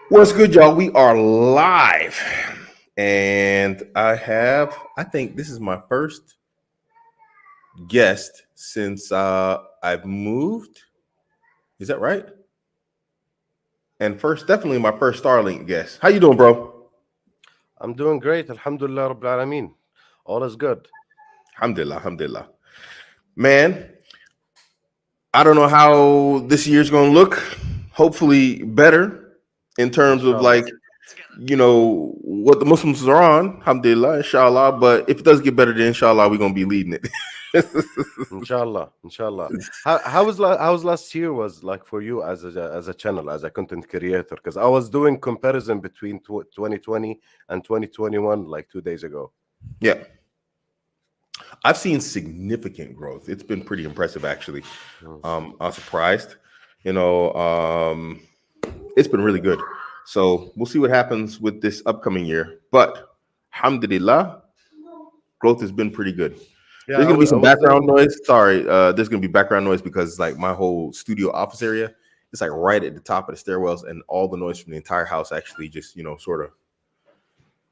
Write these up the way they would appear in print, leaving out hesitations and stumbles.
What's good, y'all? We are live, and I think this is my first guest since I've moved. Is that right? And definitely my first Starlink guest. How you doing, bro? I'm doing great. Alhamdulillah Rabbil Alameen. All is good. Alhamdulillah, alhamdulillah. Man, I don't know how this year's gonna look. Hopefully better in terms of Inshallah. what the Muslims are on, alhamdulillah, inshallah. But if it does get better, then inshallah, we're gonna be leading it. Inshallah. Inshallah. How's last year was like for you as a channel, as a content creator? Because I was doing comparison between 2020 and 2021 like 2 days ago. Yeah, I've seen significant growth. It's been pretty impressive, actually. I'm surprised. You know, it's been really good. So we'll see what happens with this upcoming year. But alhamdulillah, growth has been pretty good. Yeah, There's I gonna be was, I some was background doing. noise. Sorry, there's gonna be background noise because like my whole studio office area, it's like right at the top of the stairwells, and all the noise from the entire house actually just sort of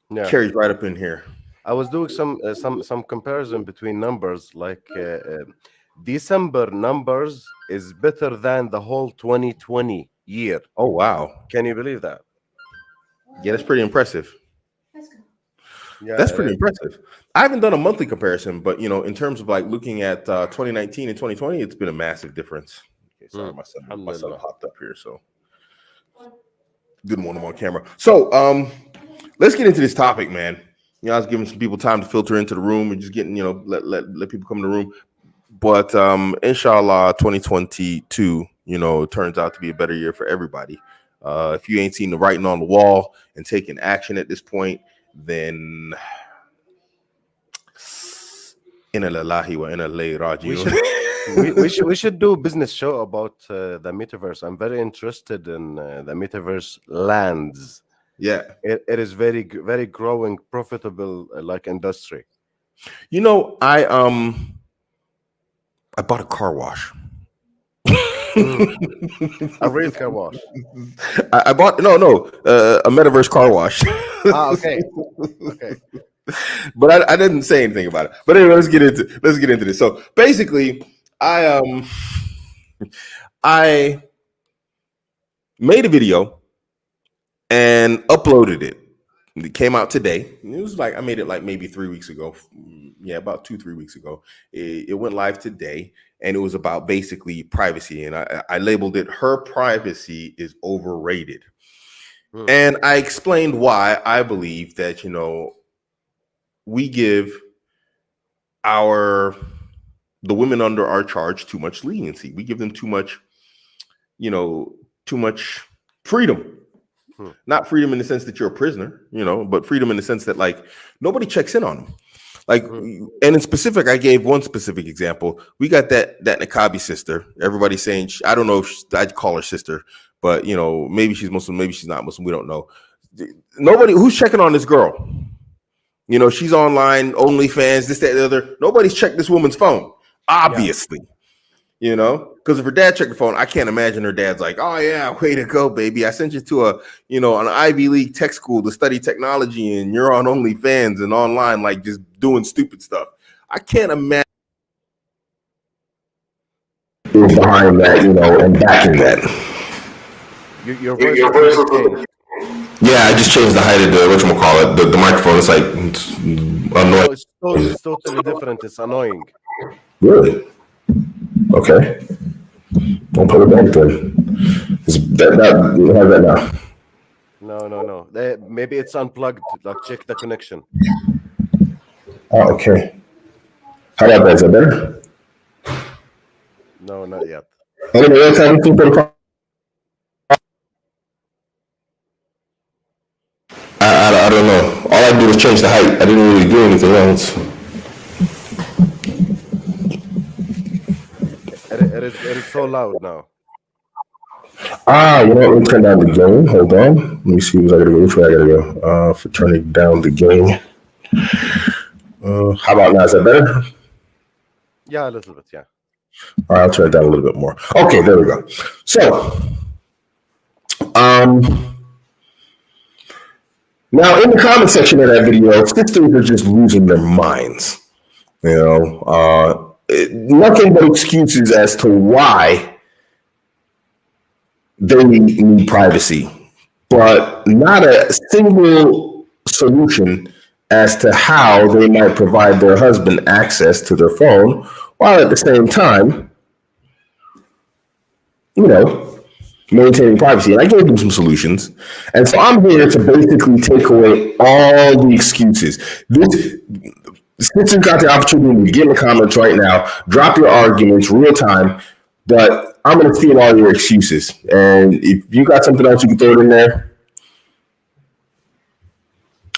Yeah, carries right up in here. I was doing some comparison between numbers. Like December numbers is better than the whole 2020 year. Oh wow, Can you believe that? yeah, that's pretty impressive. Yeah, That's it pretty is. impressive. I haven't done a monthly comparison, but in terms of like looking at 2019 and 2020, it's been a massive difference. Okay, sorry, my son Alhamdulillah. popped up here, so didn't want him on camera. So let's get into this topic, man. I was giving some people time to filter into the room and just getting let people come in the room. But inshallah, 2022, turns out to be a better year for everybody. If you ain't seen the writing on the wall and taking action at this point, then inna lillahi wa inna ilayhi We rajiun. should we should do a business show about the metaverse. I'm very interested in the metaverse lands. Yeah. It is very growing, profitable like industry. I bought a car wash. A real car wash. I bought a metaverse car wash. Okay. Okay. But I didn't say anything about it. But anyway, let's get into this. So basically, I made a video and uploaded it. It came out today. It was like I made it like maybe 3 weeks ago. Yeah, about 2-3 weeks ago. It went live today, and it was about basically privacy. And I labeled it "Her privacy is overrated." And I explained why I believe that we give the women under our charge too much leniency. We give them too much freedom. Not freedom in the sense that you're a prisoner, but freedom in the sense that like nobody checks in on them. Like, and in specific, I gave one specific example. We got that Nakabi sister. Everybody's saying, I don't know if I'd call her sister, but maybe she's Muslim, maybe she's not Muslim. We don't know. Nobody who's checking on this girl. She's online, OnlyFans, this, that, the other. Nobody's checked this woman's phone, obviously. Because if her dad checked the phone, I can't imagine her dad's like, "Oh yeah, way to go, baby! I sent you to an Ivy League tech school to study technology, and you're on OnlyFans and online, like just doing stupid stuff." I can't imagine behind that, and backing that. Your voice Your was a voice bit was changed. Yeah, I just changed the height of the microphone. It's like No, annoying. it's totally different. It's annoying. Really? Okay. Don't put it back then. How's that now? No. Maybe it's unplugged. Like check the connection. Oh, okay. How about that? Is that better? No, not yet. Anybody else have anything for the I don't know. All I did was change the height. I didn't really do anything else. It is so loud now. Let me turn down the gain. Hold on. Let me see where I gotta go. Which way I gotta go? For turning down the gain. How about now? Is that better? Yeah, a little bit. Yeah. All right, I'll turn it down a little bit more. Okay, there we go. So, Now, in the comment section of that video, sisters are just losing their minds. Nothing but excuses as to why they need privacy, but not a single solution as to how they might provide their husband access to their phone while at the same time, maintaining privacy. And I gave them some solutions. And so I'm here to basically take away all the excuses. Since you've got the opportunity to get in the comments right now, drop your arguments real time, but I'm going to steal all your excuses. And if you got something else, you can throw it in there.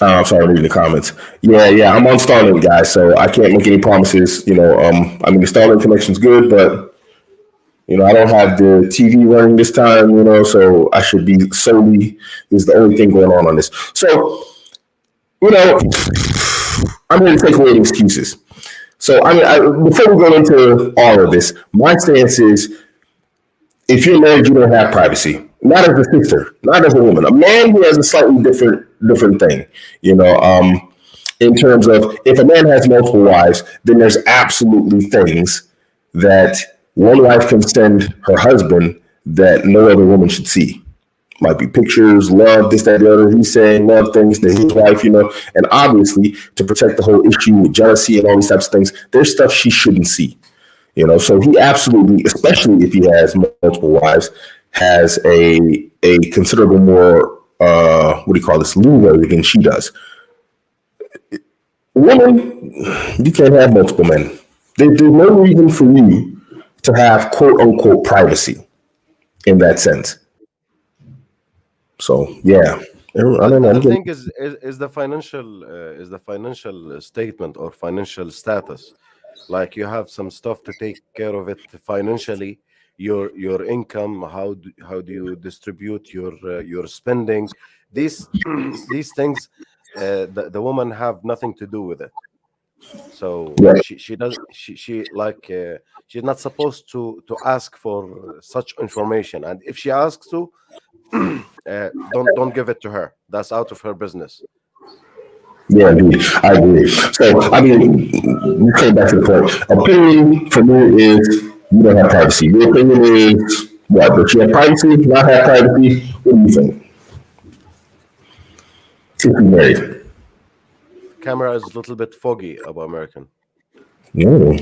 I'm sorry, reading the comments. Yeah, I'm on Starlink, guys, so I can't make any promises. The Starlink connection's good, but I don't have the TV running this time, so I should be solely is the only thing going on this. So, I'm here to take away the excuses. So, before we go into all of this, my stance is if you're married, you don't have privacy. Not as a sister, not as a woman. A man who has a slightly different thing, in terms of if a man has multiple wives, then there's absolutely things that one wife can send her husband that no other woman should see. Might be pictures, love, this, that, the other. He's saying love things to his wife, and obviously to protect the whole issue with jealousy and all these types of things, there's stuff she shouldn't see. So he absolutely, especially if he has multiple wives, has a considerable more leeway than she does. Woman, you can't have multiple men. There's no reason for you to have quote unquote privacy in that sense. So yeah, I don't know. The thing is the financial statement or financial status. Like you have some stuff to take care of it financially. Your income, how do you distribute your spending? These things, the woman have nothing to do with it. So Yeah. she does she like she's not supposed to ask for such information, and if she asks to, don't give it to her. That's out of her business. Yeah, indeed. I agree. So, you came back to the point. Opinion for me is you don't have privacy. Your opinion is what? That you have privacy, not have privacy? What do you think? If you're married. Camera is a little bit foggy about American. No. I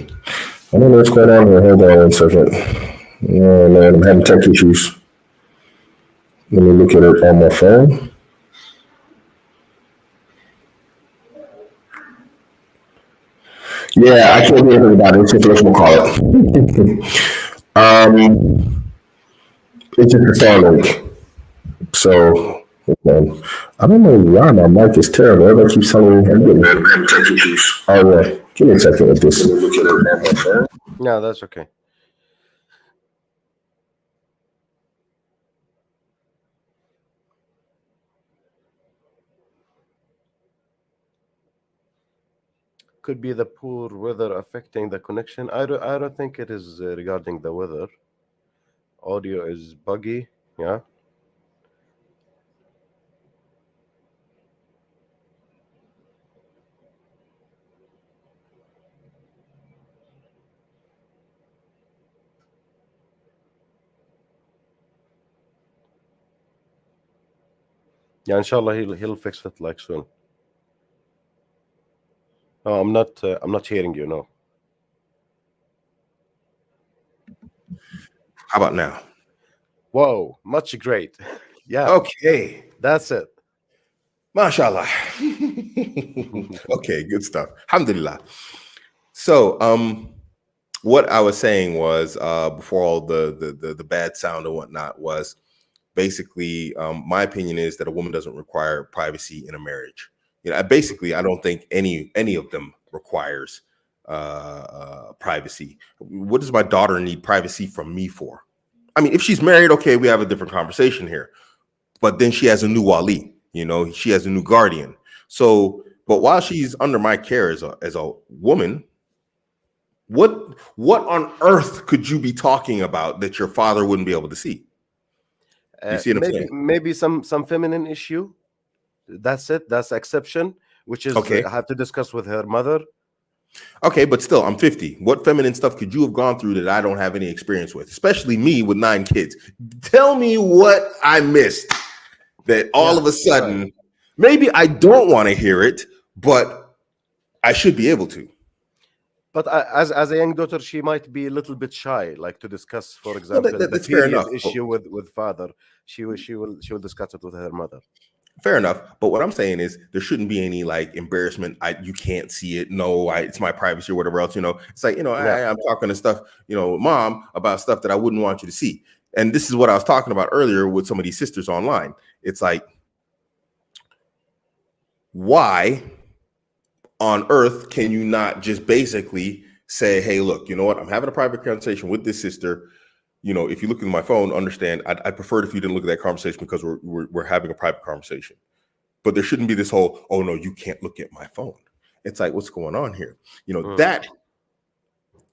don't know what's going on here. Hold on 1 second. Oh, man, I'm having tech issues. Let me look at it on my phone. Yeah, I can't hear everybody. It's just what call it. It's just a Starlink. So, I don't know why my mic is terrible. Everybody keeps telling me I'm getting tech issues. Oh, yeah. Give me a second with this. Look at it on my phone. No, that's okay. Could be the poor weather affecting the connection. I don't think it is regarding the weather. Audio is buggy. Yeah. Yeah, inshallah he'll fix it like soon. No, I'm not hearing you. No. How about now? Whoa, much great. Yeah. Okay. That's it. MashaAllah. Okay, good stuff. Alhamdulillah. So, what I was saying was before all the bad sound and whatnot was basically my opinion is that a woman doesn't require privacy in a marriage. Basically, I don't think any of them requires privacy. What does my daughter need privacy from me for? If she's married, okay, we have a different conversation here. But then she has a new wali, she has a new guardian. So, but while she's under my care as a woman, what on earth could you be talking about that your father wouldn't be able to see? You see what I'm saying? Maybe some feminine issue. That's it. That's exception, which is Okay. I have to discuss with her mother. Okay, but still, I'm 50. What feminine stuff could you have gone through that I don't have any experience with? Especially me with 9 kids. Tell me what I missed that all Yeah, of a sudden, right. maybe I don't want to hear it, but I should be able to. But as a young daughter, she might be a little bit shy, like to discuss, for No, example, the that's fair period enough. issue with father. She will discuss it with her mother. Fair enough. But what I'm saying is there shouldn't be any like embarrassment. You can't see it. No, it's my privacy or whatever else. It's like, Yeah. I'm talking to stuff, mom, about stuff that I wouldn't want you to see. And this is what I was talking about earlier with some of these sisters online. It's like, why on earth can you not just basically say, hey, look, you know what? I'm having a private conversation with this sister. If you look at my phone, understand, I prefer it if you didn't look at that conversation because we're having a private conversation. But there shouldn't be this whole, oh no, you can't look at my phone. It's like, what's going on here? That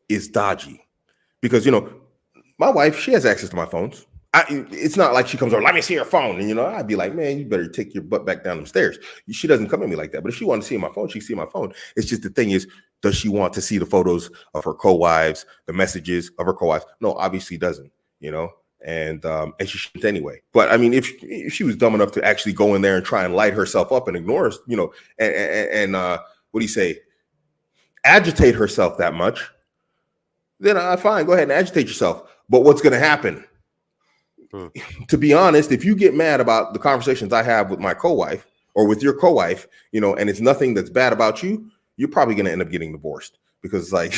is dodgy because, my wife, she has access to my phones. It's not like she comes over, let me see your phone. And, I'd be like, man, you better take your butt back down the stairs. She doesn't come at me like that. But if she wanted to see my phone, she can see my phone. It's just the thing is, does she want to see the photos of her co-wives, the messages of her co-wives? No, obviously doesn't, and she shouldn't anyway. But I mean, if she was dumb enough to actually go in there and try and light herself up and ignore us, and what do you say, agitate herself that much, then fine, go ahead and agitate yourself. But what's going to happen? To be honest, if you get mad about the conversations I have with my co-wife or with your co-wife, and it's nothing that's bad about you, you're probably going to end up getting divorced because, like,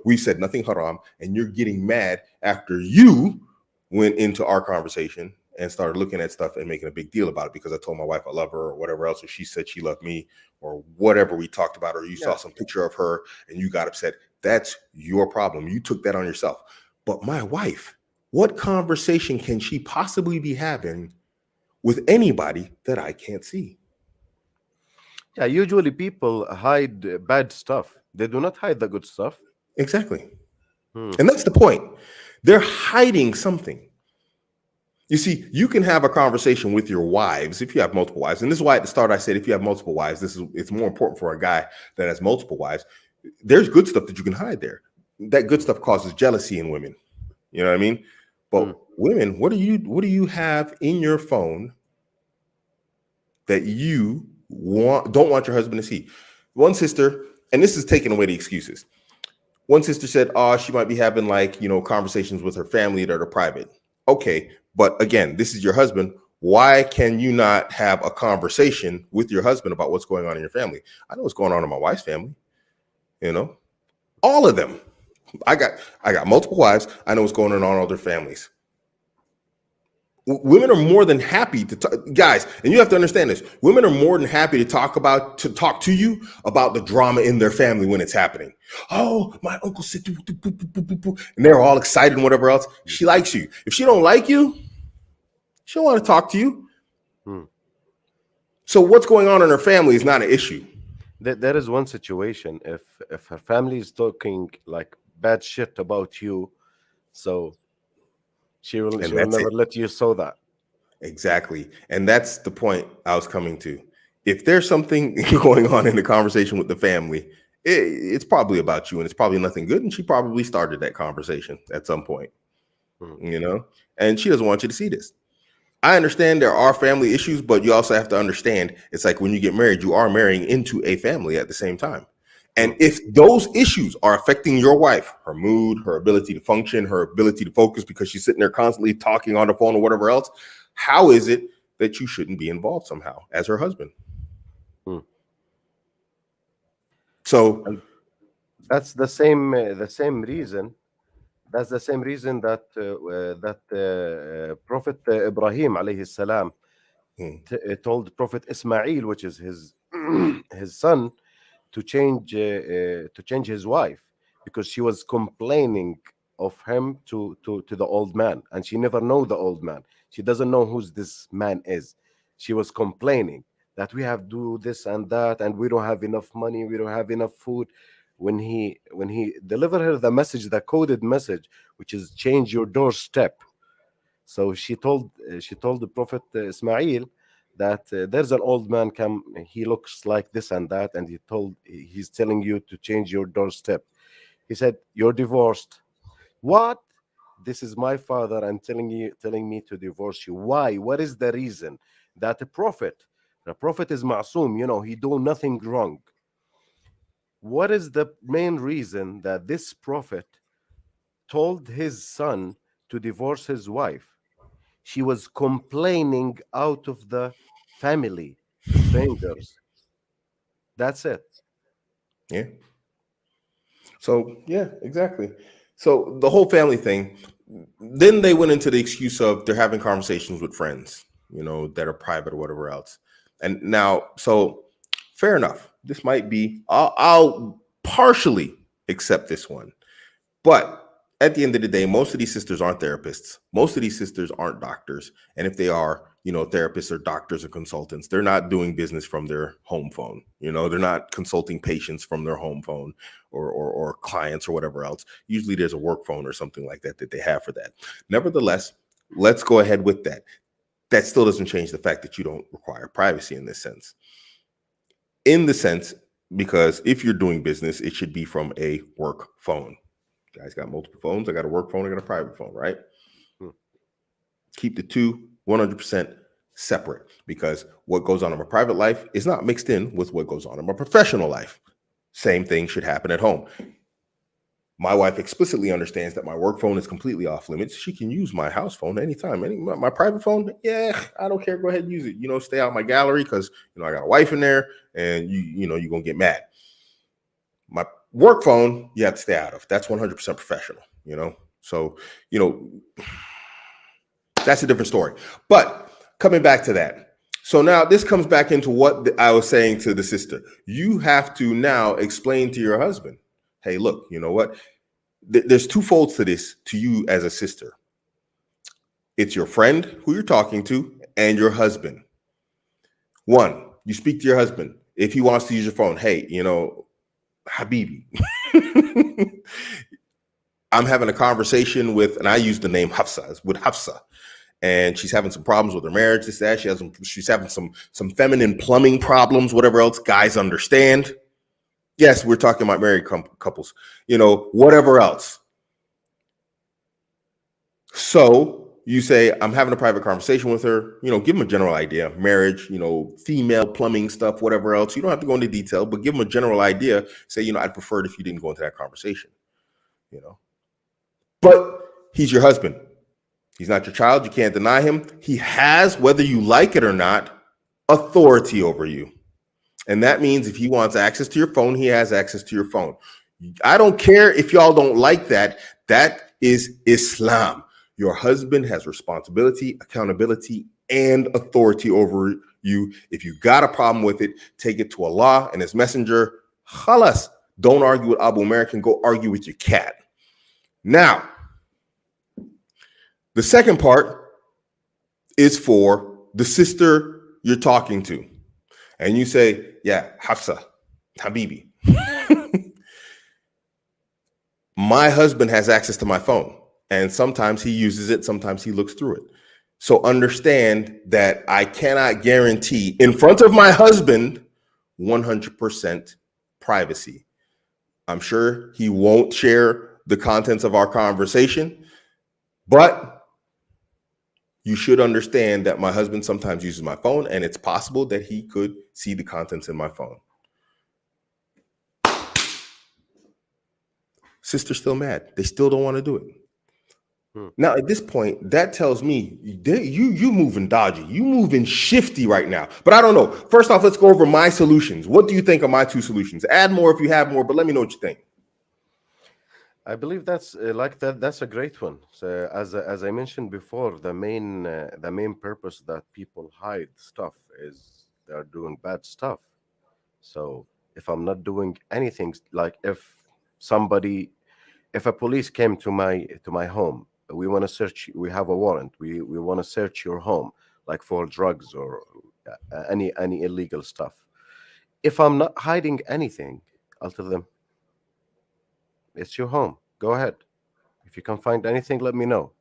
we said nothing haram, and you're getting mad after you went into our conversation and started looking at stuff and making a big deal about it because I told my wife I love her or whatever else, or she said she loved me or whatever we talked about, or you saw some picture of her and you got upset. That's your problem. You took that on yourself. But my wife, what conversation can she possibly be having with anybody that I can't see? Yeah, usually people hide bad stuff. They do not hide the good stuff. Exactly. And that's the point. They're hiding something. You see, you can have a conversation with your wives if you have multiple wives. And this is why at the start I said if you have multiple wives, it's more important for a guy that has multiple wives. There's good stuff that you can hide there. That good stuff causes jealousy in women. You know what I mean? But women, what do you have in your phone that you don't want your husband to see? One sister, and this is taking away the excuses. One sister said, she might be having conversations with her family that are private. Okay, but again, this is your husband. Why can you not have a conversation with your husband about what's going on in your family? I know what's going on in my wife's family. All of them. I got multiple wives. I know what's going on in all their families. Women are more than happy to talk, guys, and you have to understand this. Women are more than happy to talk to you about the drama in their family when it's happening. Oh, my uncle said, and they're all excited and whatever else. She likes you. If she don't like you, she don't want to talk to you. So what's going on in her family is not an issue. There is one situation. If her family is talking like bad shit about you, so she will never let you saw that. Exactly. And that's the point I was coming to. If there's something going on in the conversation with the family, it's probably about you and it's probably nothing good. And she probably started that conversation at some point, and she doesn't want you to see this. I understand there are family issues, but you also have to understand it's like when you get married, you are marrying into a family at the same time. And if those issues are affecting your wife, her mood, her ability to function, her ability to focus because she's sitting there constantly talking on the phone or whatever else, how is it that you shouldn't be involved somehow as her husband? So that's the same reason. That's the same reason that Prophet Ibrahim alayhi salam told Prophet Ismail, which is his son, to change his wife because she was complaining of him to the old man, and she never know the old man. She doesn't know who this man is. She was complaining that we have to do this and that, and we don't have enough money, we don't have enough food. When he delivered her the message, the coded message, which is change your doorstep. So she told the Prophet Ismail that there's an old man come, he looks like this and that, and he's telling you to change your doorstep. He said, "You're divorced." What? This is my father and telling me to divorce you. Why? What is the reason? That the prophet is ma'soom, he do nothing wrong. What is the main reason that this prophet told his son to divorce his wife? She was complaining out of the family, strangers. That's it. Yeah. So yeah, exactly. So the whole family thing. Then they went into the excuse of they're having conversations with friends, that are private or whatever else. And now, so fair enough. This might be. I'll partially accept this one. But at the end of the day, most of these sisters aren't therapists. Most of these sisters aren't doctors. And if they are, therapists or doctors or consultants, they're not doing business from their home phone. They're not consulting patients from their home phone or clients or whatever else. Usually there's a work phone or something like that they have for that. Nevertheless, let's go ahead with that. That still doesn't change the fact that you don't require privacy in this sense. Because if you're doing business, it should be from a work phone. Guys got multiple phones. I got a work phone. I got a private phone, right? Keep the two 100% separate, because what goes on in my private life is not mixed in with what goes on in my professional life. Same thing should happen at home. My wife explicitly understands that my work phone is completely off limits. She can use my house phone anytime. My private phone, yeah, I don't care. Go ahead and use it. Stay out my gallery because I got a wife in there, and you're gonna get mad. My work phone, you have to stay out of. That's 100% professional. So that's a different story. But coming back to that, so now this comes back into what I was saying to the sister. You have to now explain to your husband, hey, look, you know what? There's two folds to this to you as a sister. It's your friend who you're talking to and your husband. One, you speak to your husband. If he wants to use your phone, hey, Habibi, I'm having a conversation with, and I use the name Hafsa, with Hafsa, and she's having some problems with her marriage. She's having some feminine plumbing problems, whatever else guys understand. Yes, we're talking about married couples, whatever else. So you say, I'm having a private conversation with her, give them a general idea, marriage, female plumbing stuff, whatever else. You don't have to go into detail, but give them a general idea. Say, I'd prefer it if you didn't go into that conversation, But he's your husband. He's not your child. You can't deny him. He has, whether you like it or not, authority over you. And that means if he wants access to your phone, he has access to your phone. I don't care if y'all don't like that. That is Islam. Your husband has responsibility, accountability, and authority over you. If you got a problem with it, take it to Allah and his messenger. Khalas. Don't argue with Abu American. Go argue with your cat. Now, the second part is for the sister you're talking to. And you say, yeah, Hafsa, Habibi. My husband has access to my phone, and sometimes he uses it, sometimes he looks through it. So understand that I cannot guarantee in front of my husband 100% privacy. I'm sure he won't share the contents of our conversation, but you should understand that my husband sometimes uses my phone, and it's possible that he could see the contents in my phone. Sister's still mad. They still don't want to do it. Now, at this point, that tells me you moving dodgy. You moving shifty right now. But I don't know. First off, let's go over my solutions. What do you think are my two solutions? Add more if you have more, but let me know what you think. I believe that's That's a great one. So, as I mentioned before, the main purpose that people hide stuff is they're doing bad stuff. So, if I'm not doing anything, like if a police came to my home, we want to search. We have a warrant. We want to search your home, like for drugs or any illegal stuff. If I'm not hiding anything, I'll tell them, it's your home. Go ahead. If you can find anything, let me know.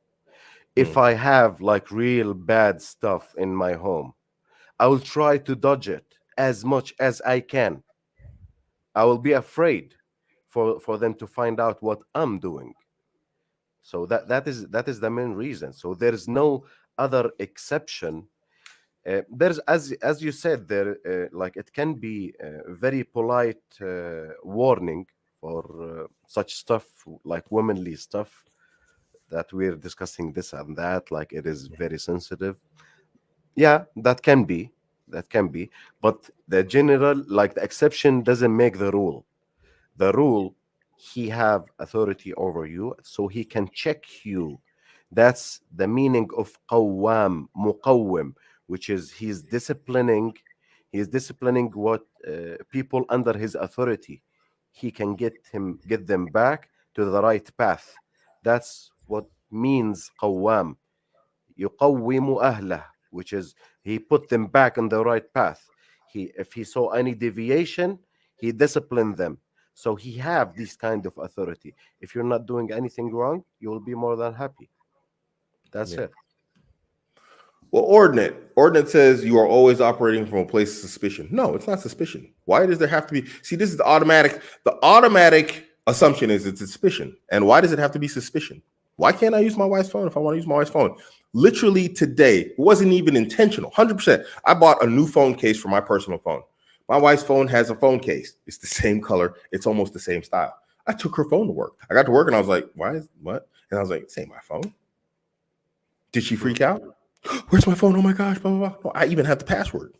If I have like real bad stuff in my home, I will try to dodge it as much as I can. I will be afraid for them to find out what I'm doing. So that is the main reason. So there is no other exception. There's, as you said, there like it can be a very polite warning for such stuff, like womanly stuff, that we're discussing this and that, like it is very sensitive. Yeah, that can be, but the general, like the exception doesn't make the rule. The rule, he have authority over you, so he can check you. That's the meaning of qawwam, muqawwim, which is he's disciplining what people under his authority. He can get them back to the right path. That's what means qawwam. Yuqawwimu ahlah, which is he put them back on the right path. If he saw any deviation, he disciplined them. So he have this kind of authority. If you're not doing anything wrong, you will be more than happy. That's it. Well, ordinate says you are always operating from a place of suspicion. No, it's not suspicion. Why does there have to be? See, this is the automatic assumption is it's suspicion. And why does it have to be suspicion? Why can't I use my wife's phone if I want to use my wife's phone? Literally today, it wasn't even intentional. 100%. I bought a new phone case for my personal phone. My wife's phone has a phone case. It's the same color. It's almost the same style. I took her phone to work. I got to work and I was like, what? And I was like, this ain't my phone. Did she freak out? Where's my phone? Oh my gosh, blah, blah, blah. No, I even have the password.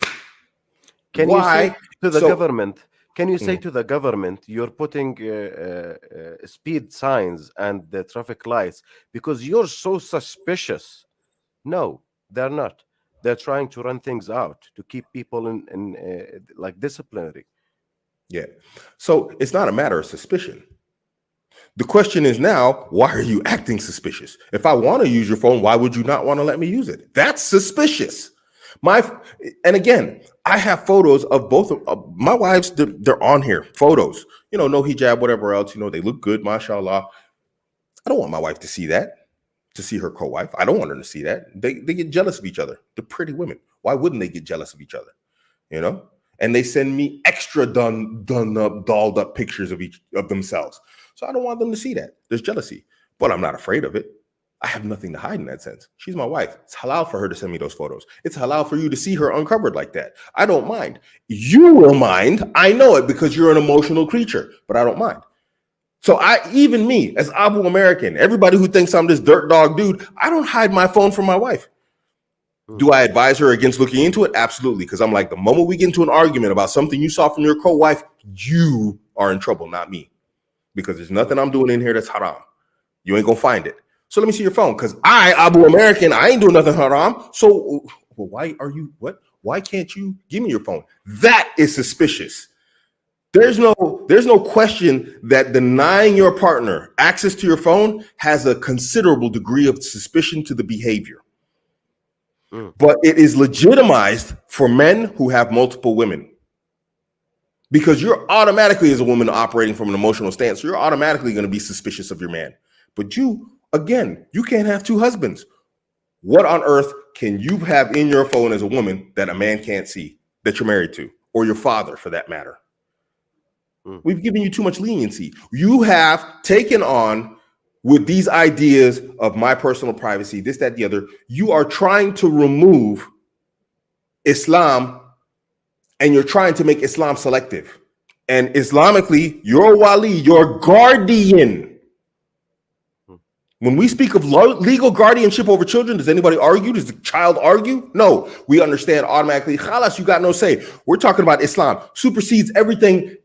Can you say to the government, to the government, you're putting speed signs and the traffic lights because you're so suspicious? No, they're not. They're trying to run things out to keep people in like disciplinary. Yeah. So it's not a matter of suspicion. The question is now, why are you acting suspicious? If I want to use your phone, why would you not want to let me use it? That's suspicious. And again, I have photos of both of my wives. They're on here. Photos, no hijab, whatever else. They look good, mashallah. I don't want my wife to see that. To see her co-wife. I don't want her to see that. They get jealous of each other. They're pretty women. Why wouldn't they get jealous of each other? And they send me extra done up, dolled up pictures of themselves. So I don't want them to see that. There's jealousy, but I'm not afraid of it. I have nothing to hide in that sense. She's my wife. It's halal for her to send me those photos. It's halal for you to see her uncovered like that. I don't mind. You will mind. I know it because you're an emotional creature, but I don't mind. So even me as Abu American, everybody who thinks I'm this dirt dog dude, I don't hide my phone from my wife. Do I advise her against looking into it? Absolutely. Because I'm like, the moment we get into an argument about something you saw from your co-wife, you are in trouble, not me. Because there's nothing I'm doing in here that's haram. You ain't gonna find it. So let me see your phone. Because Abu American, I ain't doing nothing haram. So why can't you give me your phone? That is suspicious. There's no question that denying your partner access to your phone has a considerable degree of suspicion to the behavior. But it is legitimized for men who have multiple women. Because you're automatically, as a woman, operating from an emotional stance, so you're automatically going to be suspicious of your man. But you can't have two husbands. What on earth can you have in your phone as a woman that a man can't see, that you're married to, or your father for that matter? We've given you too much leniency. You have taken on with these ideas of my personal privacy, this, that, the other. You are trying to remove Islam and you're trying to make Islam selective. And Islamically, your wali, your guardian. When we speak of legal guardianship over children, does anybody argue? Does the child argue? No, we understand automatically. Khalas, you got no say. We're talking about Islam. Supersedes everything.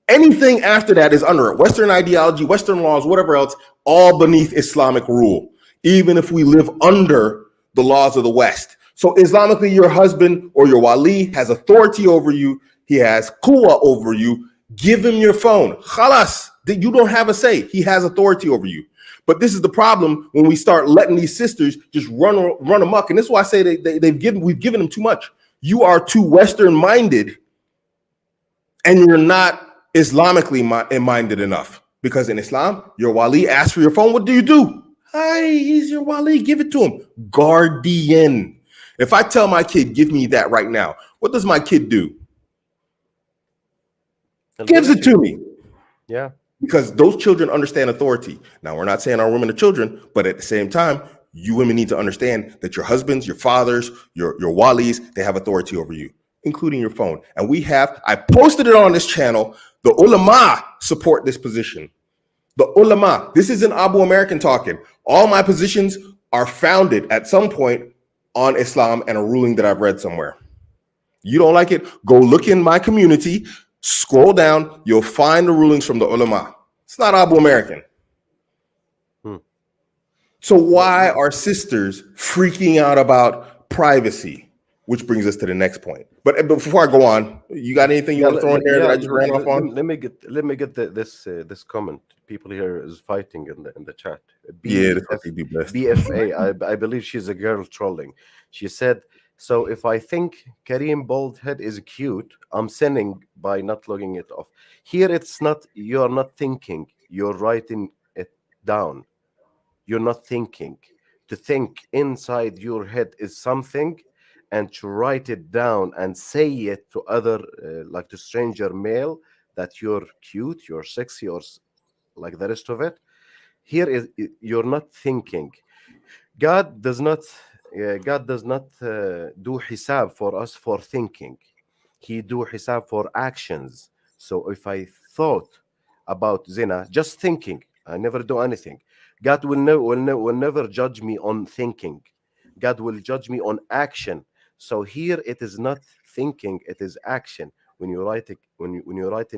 Anything after that is under it. Western ideology, Western laws, whatever else, all beneath Islamic rule, even if we live under the laws of the West. So Islamically, your husband or your wali has authority over you. He has quwwah over you. Give him your phone. Khalas, you don't have a say. He has authority over you. But this is the problem when we start letting these sisters just run amok. And this is why I say we've given them too much. You are too Western minded and you're not Islamically minded enough, because in Islam, your wali asks for your phone. What do? Hi, he's your wali. Give it to him. Guardian. If I tell my kid, give me that right now, What does my kid do? He'll Gives give it to me. Yeah. Because those children understand authority. Now, we're not saying our women are children, but at the same time, you women need to understand that your husbands, your fathers, your walis, they have authority over you, including your phone. And I posted it on this channel. The ulama support this position. The ulama, this isn't Abu American talking. All my positions are founded at some point on Islam and a ruling that I've read somewhere. You don't like it? Go look in my community. Scroll down, you'll find the rulings from the ulama. It's not Abu American. So why are sisters freaking out about privacy? Which brings us to the next point. But before I go on, you got anything you want to throw in there that I just ran off on? Let me get this comment. People here is fighting in the chat. BFA, I believe she's a girl trolling. She said, so if I think Kareem bald head is cute, I'm sinning by not logging it off. Here it's not, you're not thinking, you're writing it down. You're not thinking. To think inside your head is something, and to write it down and say it to other, like to stranger male, that you're cute, you're sexy, or like the rest of it. Here is, you're not thinking. God does not do hisab for us for thinking. He do hisab for actions. So if I thought about zina, just thinking, I never do anything, God will never judge me on thinking. God will judge me on action. So here it is not thinking, it is action. When you write it, when you write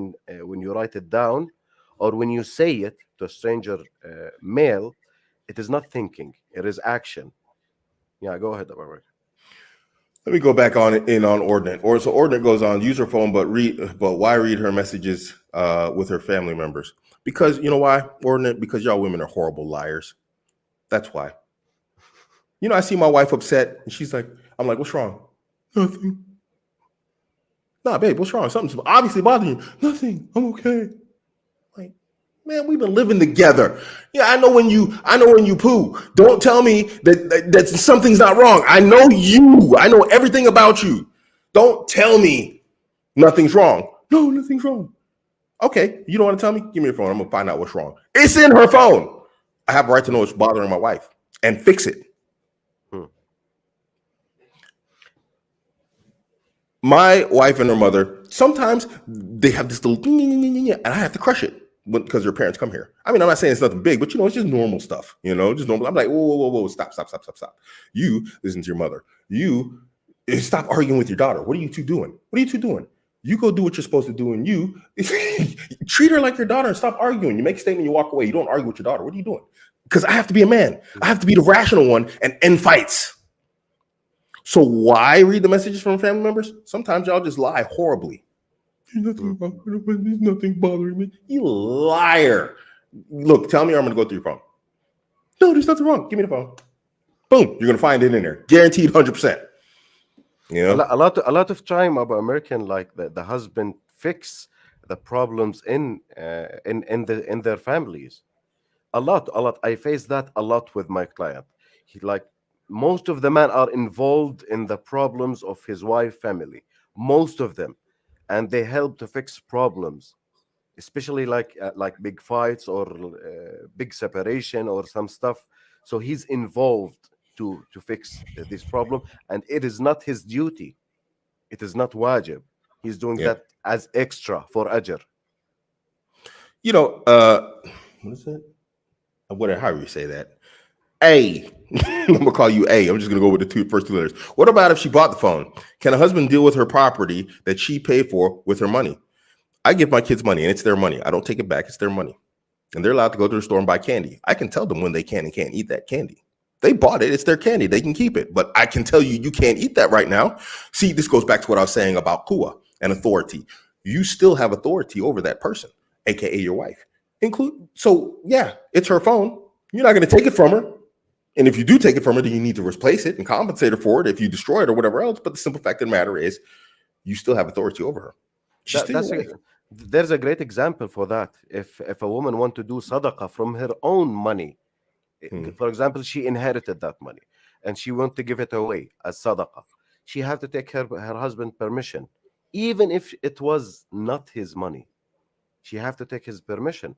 it down, or when you say it to a stranger male, it is not thinking, it is action. Yeah, go ahead, Robert. Let me go back on Ordinate. So Ordinate goes on, use her phone, but why read her messages with her family members? Because you know why, Ordinate? Because y'all women are horrible liars. That's why. You know, I see my wife upset, and she's like, I'm like, what's wrong? Nothing. Nah, babe, what's wrong? Something's obviously bothering you. Nothing. I'm okay. Like, man, we've been living together. Yeah, I know when you poo. Don't tell me that something's not wrong. I know you. I know everything about you. Don't tell me nothing's wrong. No, nothing's wrong. Okay, you don't want to tell me? Give me your phone. I'm gonna find out what's wrong. It's in her phone. I have a right to know what's bothering my wife and fix it. My wife and her mother, sometimes they have this little and I have to crush it because their parents come here. I mean, I'm not saying it's nothing big, but it's just normal stuff, just normal. I'm like, whoa, stop. You listen to your mother. You stop arguing with your daughter. What are you two doing? You go do what you're supposed to do, and you treat her like your daughter and stop arguing. You make a statement, you walk away. You don't argue with your daughter. What are you doing? Because I have to be a man. I have to be the rational one and end fights. So why read the messages from family members? Sometimes y'all just lie horribly. There's nothing bothering me. You liar. Look, tell me, or I'm going to go through your phone. No, there's nothing wrong. Give me the phone. Boom. You're going to find it in there. Guaranteed 100%. A lot of time about American, like the husband fix the problems in their families. A lot. I face that a lot with my client. Most of the men are involved in the problems of his wife family, most of them, and they help to fix problems, especially like big fights or big separation or some stuff. So he's involved to fix this problem, and it is not his duty. It is not wajib. He's doing that as extra for ajr. What is it? How do you say that? A. I'm gonna call you A. I'm just gonna go with the first two letters. What about if she bought the phone? Can a husband deal with her property that she paid for with her money? I give my kids money, and it's their money. I don't take it back. It's their money, and they're allowed to go to the store and buy candy. I can tell them when they can and can't eat that candy. They bought it. It's their candy. They can keep it. But I can tell you can't eat that right now. See, this goes back to what I was saying about quwa and authority. You still have authority over that person, aka your wife. So yeah, it's her phone. You're not going to take it from her. And if you do take it from her, then you need to replace it and compensate her for it if you destroy it or whatever else. But the simple fact of the matter is, you still have authority over her. There's a great example for that. If a woman wants to do sadaqah from her own money, for example, she inherited that money and she wants to give it away as sadaqah. she had to take her husband permission, even if it was not his money. She have to take his permission.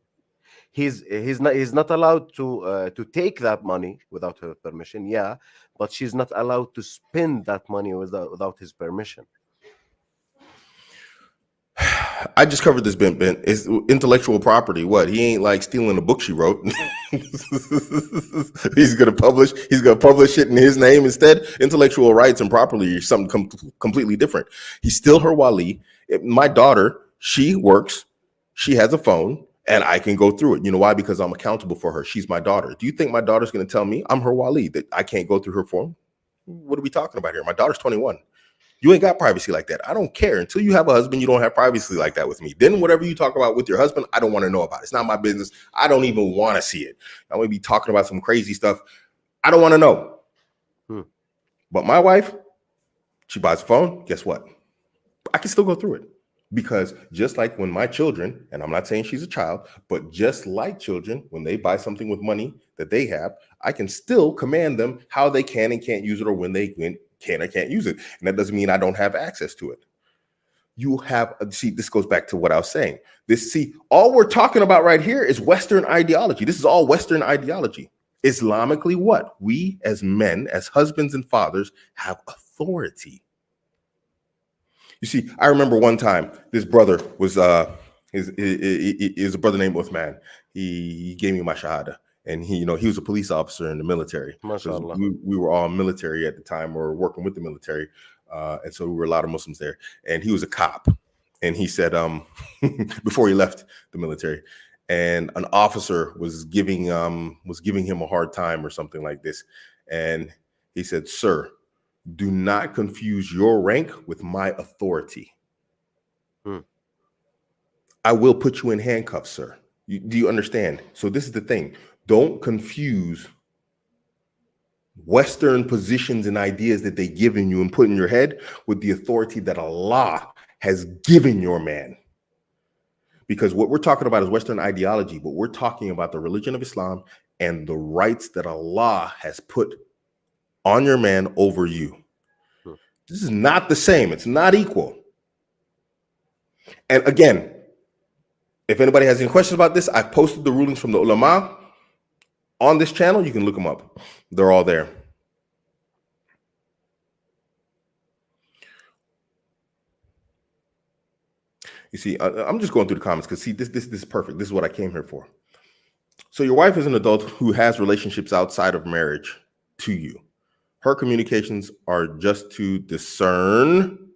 He's not allowed to take that money without her permission. Yeah, but she's not allowed to spend that money without his permission. I just covered this, Ben. It's intellectual property. What? He ain't like stealing a book she wrote. He's gonna publish it in his name instead. Intellectual rights and property is something completely different. He's still her wali. My daughter, she works. She has a phone, and I can go through it. You know why? Because I'm accountable for her. She's my daughter. Do you think my daughter's gonna tell me I'm her wali that I can't go through her phone? What are we talking about here? My daughter's 21. You ain't got privacy like that. I don't care. Until you have a husband, you don't have privacy like that with me. Then whatever you talk about with your husband, I don't want to know about it. It's not my business. I don't even want to see it. I'm going to be talking about some crazy stuff. I don't want to know. But my wife, she buys a phone. Guess what? I can still go through it. Because just like when my children, and I'm not saying she's a child, but just like children, when they buy something with money that they have, I can still command them how they can and can't use it, or when they can or can't use it. And that doesn't mean I don't have access to it. You have, see, this goes back to what I was saying. All we're talking about right here is Western ideology. This is all Western ideology. Islamically, what? We as men, as husbands and fathers, have authority. You see, I remember one time this brother was is a brother named Uthman. He gave me my shahada, and he was a police officer in the military. We were all military at the time, or working with the military, and so we were a lot of Muslims there. And he was a cop, and he said before he left the military, and an officer was giving him a hard time or something like this, and he said, "Sir, do not confuse your rank with my authority. I will put you in handcuffs, sir." Do you understand? So this is the thing. Don't confuse Western positions and ideas that they give in you and put in your head with the authority that Allah has given your man. Because what we're talking about is Western ideology, but we're talking about the religion of Islam and the rights that Allah has put on your man over you. This is not the same. It's not equal. And again, if anybody has any questions about this, I've posted the rulings from the ulama on this channel. You can look them up. They're all there. You see, I'm just going through the comments because see, this is perfect. This is what I came here for. So your wife is an adult who has relationships outside of marriage to you. Her communications are just to discern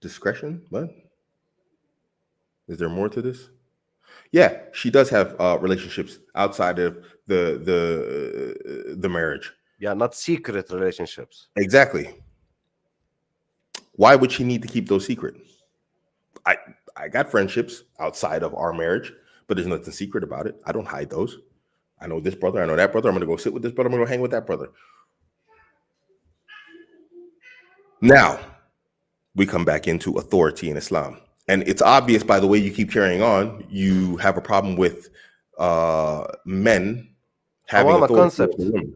discretion. What? Is there more to this? Yeah, she does have relationships outside of the marriage. Yeah, not secret relationships. Exactly. Why would she need to keep those secret? I got friendships outside of our marriage, but there's nothing secret about it. I don't hide those. I know this brother. I know that brother. I'm going to go sit with this brother. I'm going to hang with that brother. Now, we come back into authority in Islam. And it's obvious by the way you keep carrying on, you have a problem with men having authority concept. over women.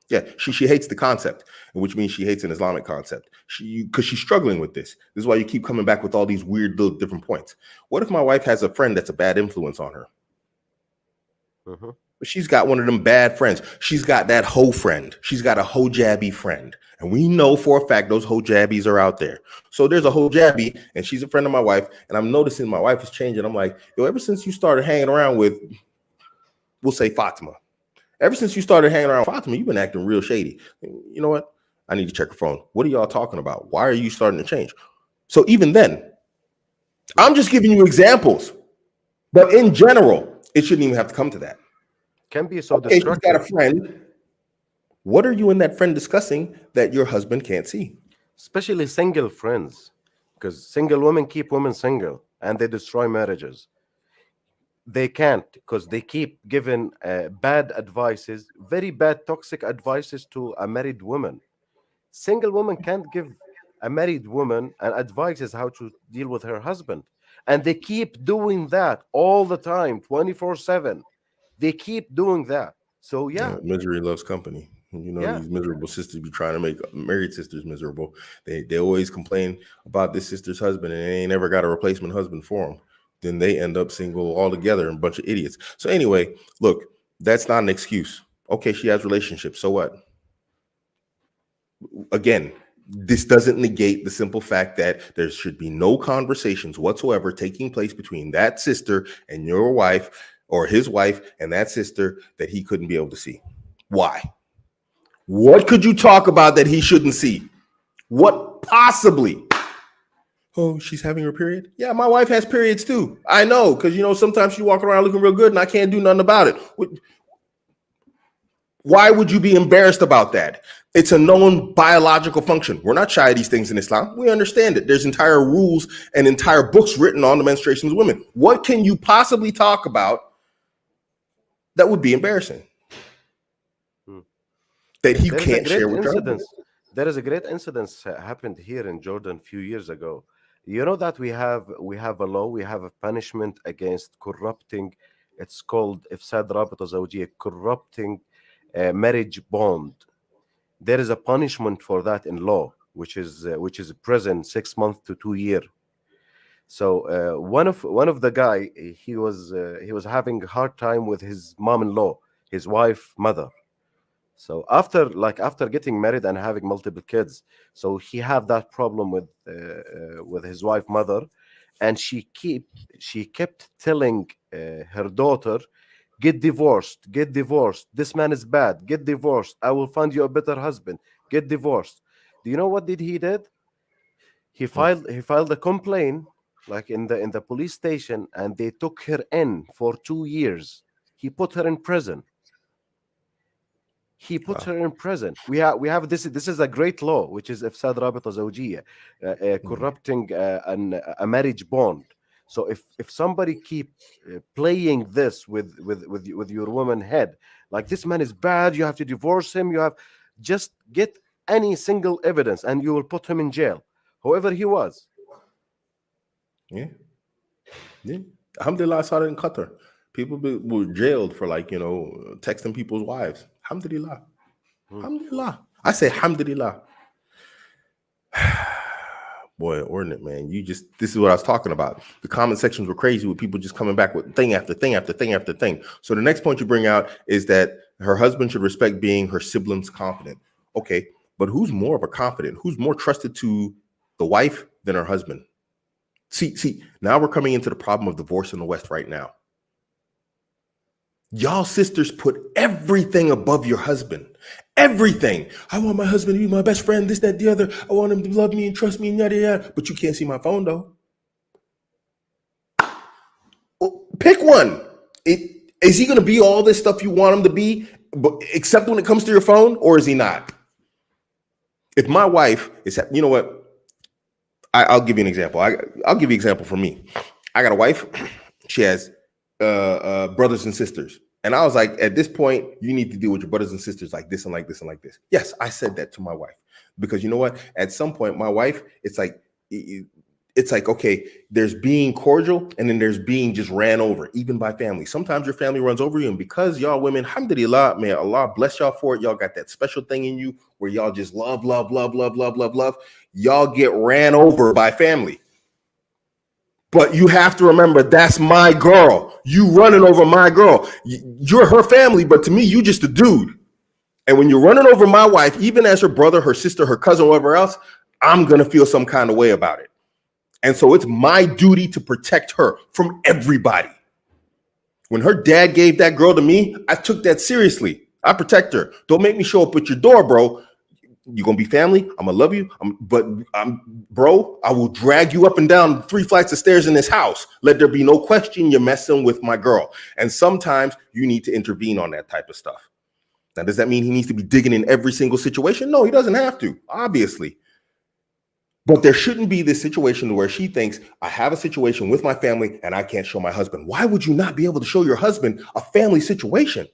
Yeah, she hates the concept, which means she hates an Islamic concept. Because she's struggling with this. This is why you keep coming back with all these weird little different points. What if my wife has a friend that's a bad influence on her? But she's got one of them bad friends. She's got that hoe friend. She's got a hojabby friend. And we know for a fact those hojabbies are out there. So there's a hojabby, and she's a friend of my wife. And I'm noticing my wife is changing. I'm like, yo, ever since you started hanging around with, we'll say Fatima. Ever since you started hanging around with Fatima, you've been acting real shady. You know what? I need to check her phone. What are y'all talking about? Why are you starting to change? So even then, I'm just giving you examples. But in general, it shouldn't even have to come to that. Can be so destructive. She's got a friend. What are you and that friend discussing that your husband can't see? Especially single friends, because single women keep women single and they destroy marriages. They can't, because they keep giving bad advices, very bad toxic advices to a married woman. Single woman can't give a married woman an advices how to deal with her husband. And they keep doing that all the time, 24/7. They keep doing that. So yeah, misery loves company. You know, Yeah. these miserable sisters be trying to make married sisters miserable. They always complain about this sister's husband, and they ain't never got a replacement husband for them. Then they end up single altogether and a bunch of idiots. So anyway, look, that's not an excuse. Okay, she has relationships. So what? Again, this doesn't negate the simple fact that there should be no conversations whatsoever taking place between that sister and your wife, or his wife and that sister, that he couldn't be able to see. Why? What could you talk about that he shouldn't see? What possibly? Oh, she's having her period? Yeah, my wife has periods too. I know, because you know sometimes she walk around looking real good and I can't do nothing about it. Why would you be embarrassed about that? It's a known biological function. We're not shy of these things in Islam. We understand it. There's entire rules and entire books written on the menstruations of women. What can you possibly talk about that would be embarrassing? That you can't share with your husband? There is a great incident happened here in Jordan a few years ago. You know that we have a law, we have a punishment against corrupting. It's called ifsad rabita zawjiyya, corrupting marriage bond. There is a punishment for that in law, which is prison 6 months to 2 years. So one of the guy, he was having a hard time with his mom-in-law, his wife mother. So after getting married and having multiple kids, so he had that problem with his wife mother, and she kept telling her daughter, get divorced, this man is bad, get divorced, I will find you a better husband, get divorced. Do you know what he did? He filed a complaint like in the police station, and they took her in for 2 years. He put her in prison. He put her in prison. We have this is a great law, which is ifsad rabita zawjiyya, corrupting a marriage bond. So if somebody keep playing this with your woman head, like this man is bad, you have to divorce him, you have just get any single evidence and you will put him in jail, whoever he was. Yeah. Alhamdulillah, I saw it in Qatar. People were jailed for texting people's wives. Alhamdulillah. Alhamdulillah. I say alhamdulillah. Boy, ordinate, man. This is what I was talking about. The comment sections were crazy with people just coming back with thing after thing after thing after thing. So the next point you bring out is that her husband should respect being her siblings' confidant. Okay, but who's more of a confidant? Who's more trusted to the wife than her husband? See, now we're coming into the problem of divorce in the West right now. Y'all sisters put everything above your husband. Everything. I want my husband to be my best friend, this, that, the other. I want him to love me and trust me and yada, yada. But you can't see my phone, though. Well, pick one. Is he going to be all this stuff you want him to be, except when it comes to your phone, or is he not? If my wife is, you know what? I'll give you an example. I'll give you an example for me. I got a wife. She has brothers and sisters. And I was like, at this point, you need to deal with your brothers and sisters like this and like this and like this. Yes, I said that to my wife. Because you know what? At some point, my wife, it's like, okay, there's being cordial and then there's being just ran over, even by family. Sometimes your family runs over you. And because y'all women, alhamdulillah, may Allah bless y'all for it. Y'all got that special thing in you where y'all just love. Y'all get ran over by family. But you have to remember, that's my girl. You running over my girl. You're her family, but to me, you just a dude. And when you're running over my wife, even as her brother, her sister, her cousin, whoever else, I'm going to feel some kind of way about it. And so it's my duty to protect her from everybody. When her dad gave that girl to me, I took that seriously. I protect her. Don't make me show up at your door, bro. You're going to be family. I'm going to love you. Bro, I will drag you up and down 3 flights of stairs in this house. Let there be no question you're messing with my girl. And sometimes you need to intervene on that type of stuff. Now, does that mean he needs to be digging in every single situation? No, he doesn't have to, obviously. But there shouldn't be this situation where she thinks, I have a situation with my family and I can't show my husband. Why would you not be able to show your husband a family situation?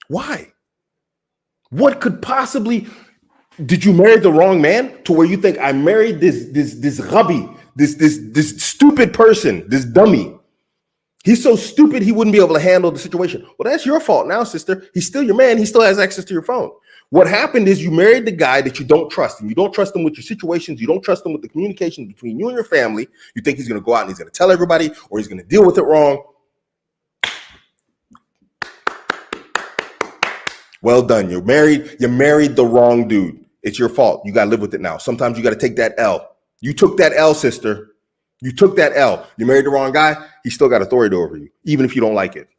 Why? What could possibly... Did you marry the wrong man to where you think I married this ghabi, this stupid person, this dummy? He's so stupid he wouldn't be able to handle the situation. Well, that's your fault now, sister. He's still your man. He still has access to your phone. What happened is you married the guy that you don't trust, and you don't trust him with your situations. You don't trust him with the communication between you and your family. You think he's going to go out and he's going to tell everybody, or he's going to deal with it wrong. Well done. You're married. You married the wrong dude. It's your fault. You got to live with it now. Sometimes you got to take that L. You took that L, sister. You took that L. You married the wrong guy. He still got authority over you, even if you don't like it.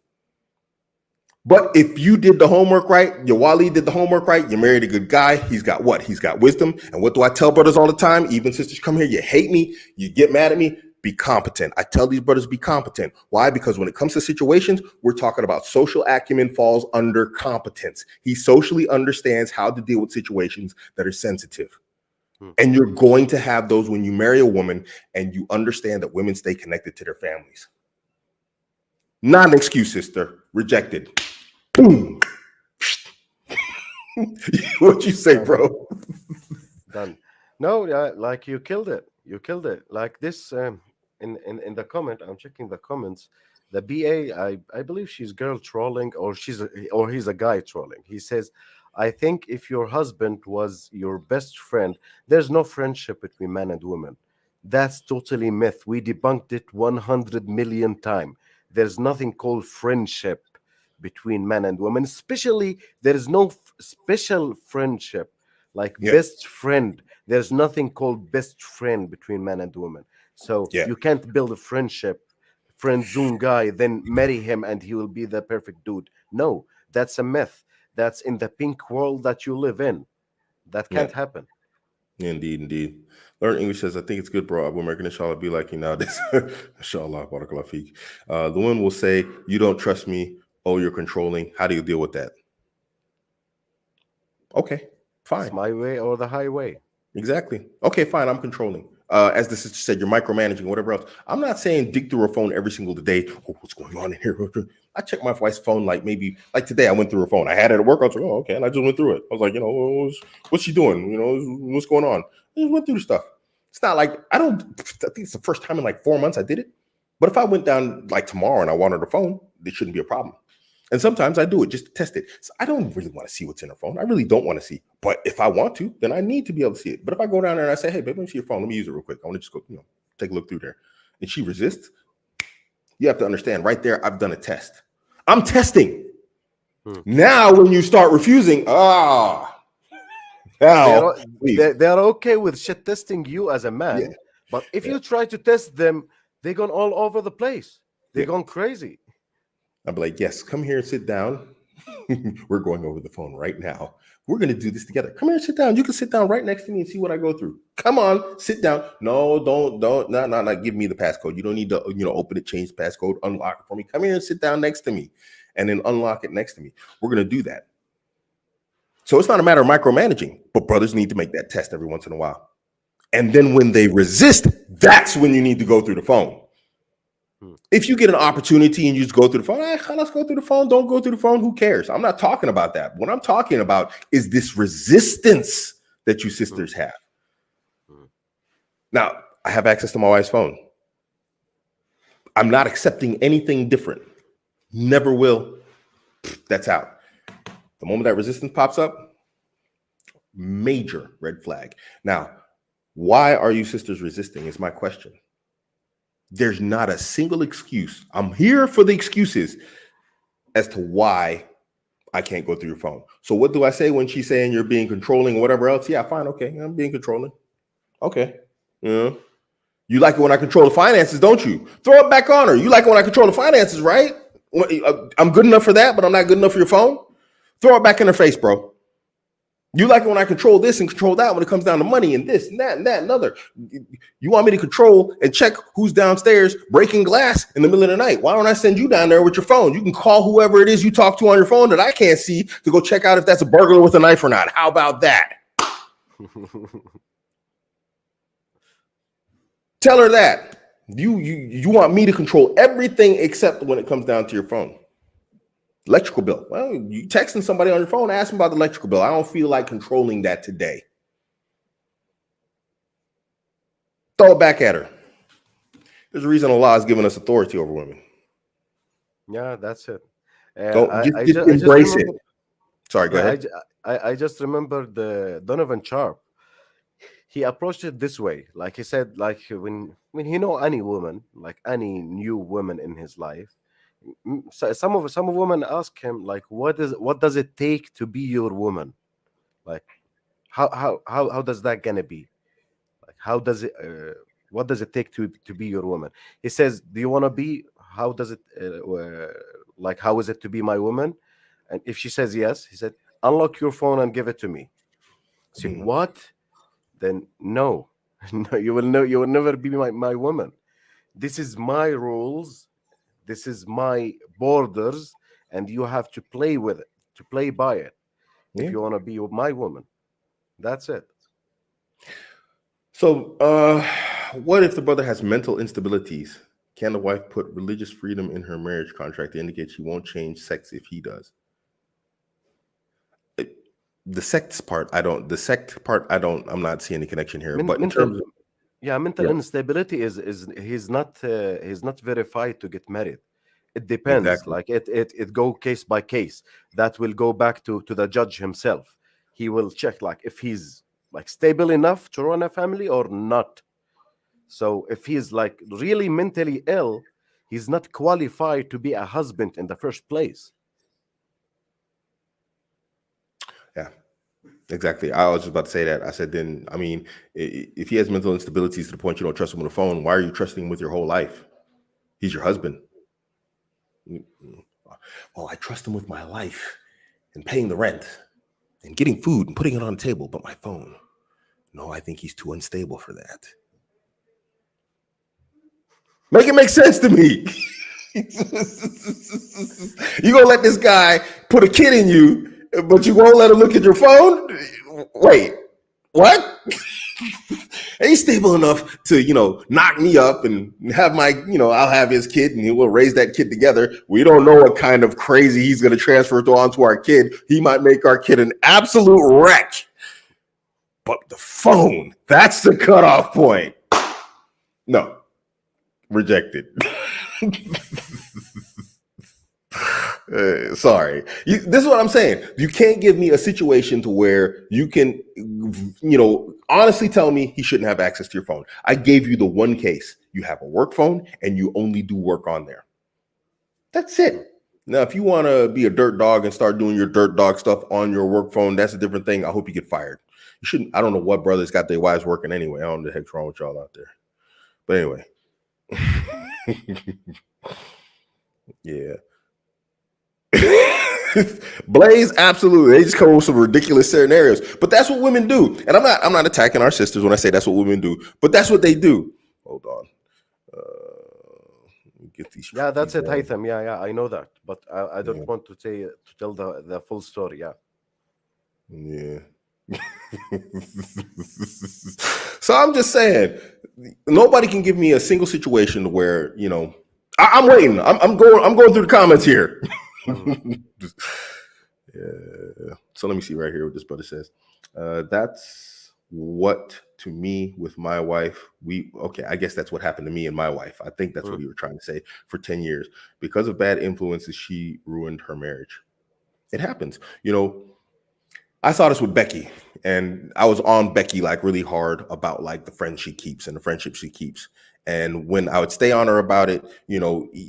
But if you did the homework right, your Wali did the homework right, you married a good guy. He's got what? He's got wisdom. And what do I tell brothers all the time? Even sisters come here, you hate me, you get mad at me. Be competent. I tell these brothers be competent. Why? Because when it comes to situations, we're talking about social acumen falls under competence. He socially understands how to deal with situations that are sensitive. And you're going to have those when you marry a woman and you understand that women stay connected to their families. Not an excuse, sister. Rejected. Boom. What you say, bro? Done. No, like you killed it. You killed it. Like this in the comment, I'm checking the comments. The BA, I believe she's girl trolling, or he's a guy trolling. He says, I think if your husband was your best friend, there's no friendship between man and woman. That's totally myth. We debunked it 100 million times. There's nothing called friendship between man and woman. Especially, there is no special friendship like best friend. There's nothing called best friend between man and woman. So you can't build a friendship, friend zone guy, then marry him and he will be the perfect dude. No, that's a myth. That's in the pink world that you live in. That can't happen. Indeed. Learn English says, I think it's good, bro. We're making inshallah be like you nowadays. Inshallah, barakallah feek. The one will say, you don't trust me. Oh, you're controlling. How do you deal with that? Okay, fine. It's my way or the highway. Exactly. Okay, fine. I'm controlling. As the sister said, you're micromanaging, whatever else. I'm not saying dig through her phone every single day. Oh, what's going on in here? I check my wife's phone like today. I went through her phone. I had it at work. I was like, oh, okay. And I just went through it. I was like, what's she doing? What's going on? I just went through the stuff. It's not like I think it's the first time in like 4 months I did it. But if I went down like tomorrow and I wanted her phone, there shouldn't be a problem. And sometimes I do it just to test it. So I don't really want to see what's in her phone. I really don't want to see. But if I want to, then I need to be able to see it. But if I go down there and I say, hey, babe, let me see your phone. Let me use it real quick. I want to just go, take a look through there. And she resists. You have to understand right there, I've done a test. I'm testing. Now, when you start refusing, they're okay with shit testing you as a man. Yeah. But if you try to test them, they're going all over the place. They're going crazy. I'll be like, yes, come here and sit down. We're going over the phone right now. We're going to do this together. Come here and sit down. You can sit down right next to me and see what I go through. Come on, sit down. No, don't, not give me the passcode. You don't need to, open it, change the passcode, unlock it for me. Come here and sit down next to me and then unlock it next to me. We're going to do that. So it's not a matter of micromanaging, but brothers need to make that test every once in a while. And then when they resist, that's when you need to go through the phone. If you get an opportunity and you just go through the phone, let's go through the phone. Don't go through the phone. Who cares? I'm not talking about that. What I'm talking about is this resistance that you sisters have. Now, I have access to my wife's phone. I'm not accepting anything different. Never will. That's out. The moment that resistance pops up, major red flag. Now, why are you sisters resisting is my question. There's not a single excuse. I'm here for the excuses as to why I can't go through your phone. So what do I say when she's saying you're being controlling or whatever else? Yeah, fine. Okay. I'm being controlling. Okay. You like it when I control the finances, don't you? Throw it back on her. You like it when I control the finances, right? I'm good enough for that, but I'm not good enough for your phone. Throw it back in her face, bro. You like it when I control this and control that when it comes down to money and this and that and that and other. You want me to control and check who's downstairs breaking glass in the middle of the night. Why don't I send you down there with your phone? You can call whoever it is you talk to on your phone that I can't see to go check out if that's a burglar with a knife or not. How about that? Tell her that. You want me to control everything except when it comes down to your phone. Electrical bill. Well, you texting somebody on your phone, ask them about the electrical bill. I don't feel like controlling that today. Throw it back at her. There's a reason Allah has given us authority over women. Yeah, that's it. Just embrace it. Sorry, go Yeah, ahead. I just remembered the Donovan Sharp. He approached it this way, like he said, like when he know any woman, like any new woman in his life. So some of women ask him like, what does it take to be your woman? Like how does that gonna be? Like how does it? What does it take to be your woman? He says, do you want to be? How does it? Like how is it to be my woman? And if she says yes, he said, unlock your phone and give it to me. Say Mhm. what? Then no, no, you will never be my woman. This is my rules. This is my borders, and you have to play with it, to play by it. If Yeah. you want to be my woman, that's it. So, what if the brother has mental instabilities? Can the wife put religious freedom in her marriage contract to indicate she won't change sex if he does? It- the sect part, I don't. The sect part, I don't. I'm not seeing the connection here. But in Mental, terms of yeah, mental yeah, instability is he's not verified to get married. It depends. exactly. Like it go case by case. That will go back to the judge himself. He will check like if he's like stable enough to run a family or not. So if he's like really mentally ill, he's not qualified to be a husband in the first place. Yeah, exactly. I was just about to say that. I said, then, I mean, if he has mental instabilities to the point you don't trust him on the phone, why are you trusting him with your whole life? He's your husband. Well, I trust him with my life and paying the rent and getting food and putting it on the table, but my phone. No, I think he's too unstable for that. Make it make sense to me. You gonna let this guy put a kid in you, but you won't let him look at your phone? Wait, what? He's stable enough to, knock me up and have I'll have his kid and we'll raise that kid together. We don't know what kind of crazy he's going to transfer onto our kid. He might make our kid an absolute wreck. But the phone, that's the cutoff point. No, rejected. Sorry. This is what I'm saying. You can't give me a situation to where you can, honestly tell me he shouldn't have access to your phone. I gave you the one case. You have a work phone and you only do work on there. That's it. Now, if you want to be a dirt dog and start doing your dirt dog stuff on your work phone, that's a different thing. I hope you get fired. You shouldn't. I don't know what brothers got their wives working anyway. I don't know the heck's wrong with y'all out there. But anyway. Yeah. Blaze, absolutely. They just come up with some ridiculous scenarios. But that's what women do. And I'm not attacking our sisters when I say that's what women do, but that's what they do. Hold on. Get these. Yeah, that's it, going. Haytham. Yeah, I know that, but I Yeah. don't want to tell the full story. Yeah. Yeah. So I'm just saying, nobody can give me a single situation where I'm waiting. I'm going through the comments here. Yeah. So let me see right here what this brother says. That's what to me with my wife. I guess that's what happened to me and my wife. I think that's what he was trying to say. For 10 years, because of bad influences, she ruined her marriage. It happens. I saw this with Becky, and I was on Becky like really hard about like the friends she keeps and the friendship she keeps. And when I would stay on her about it,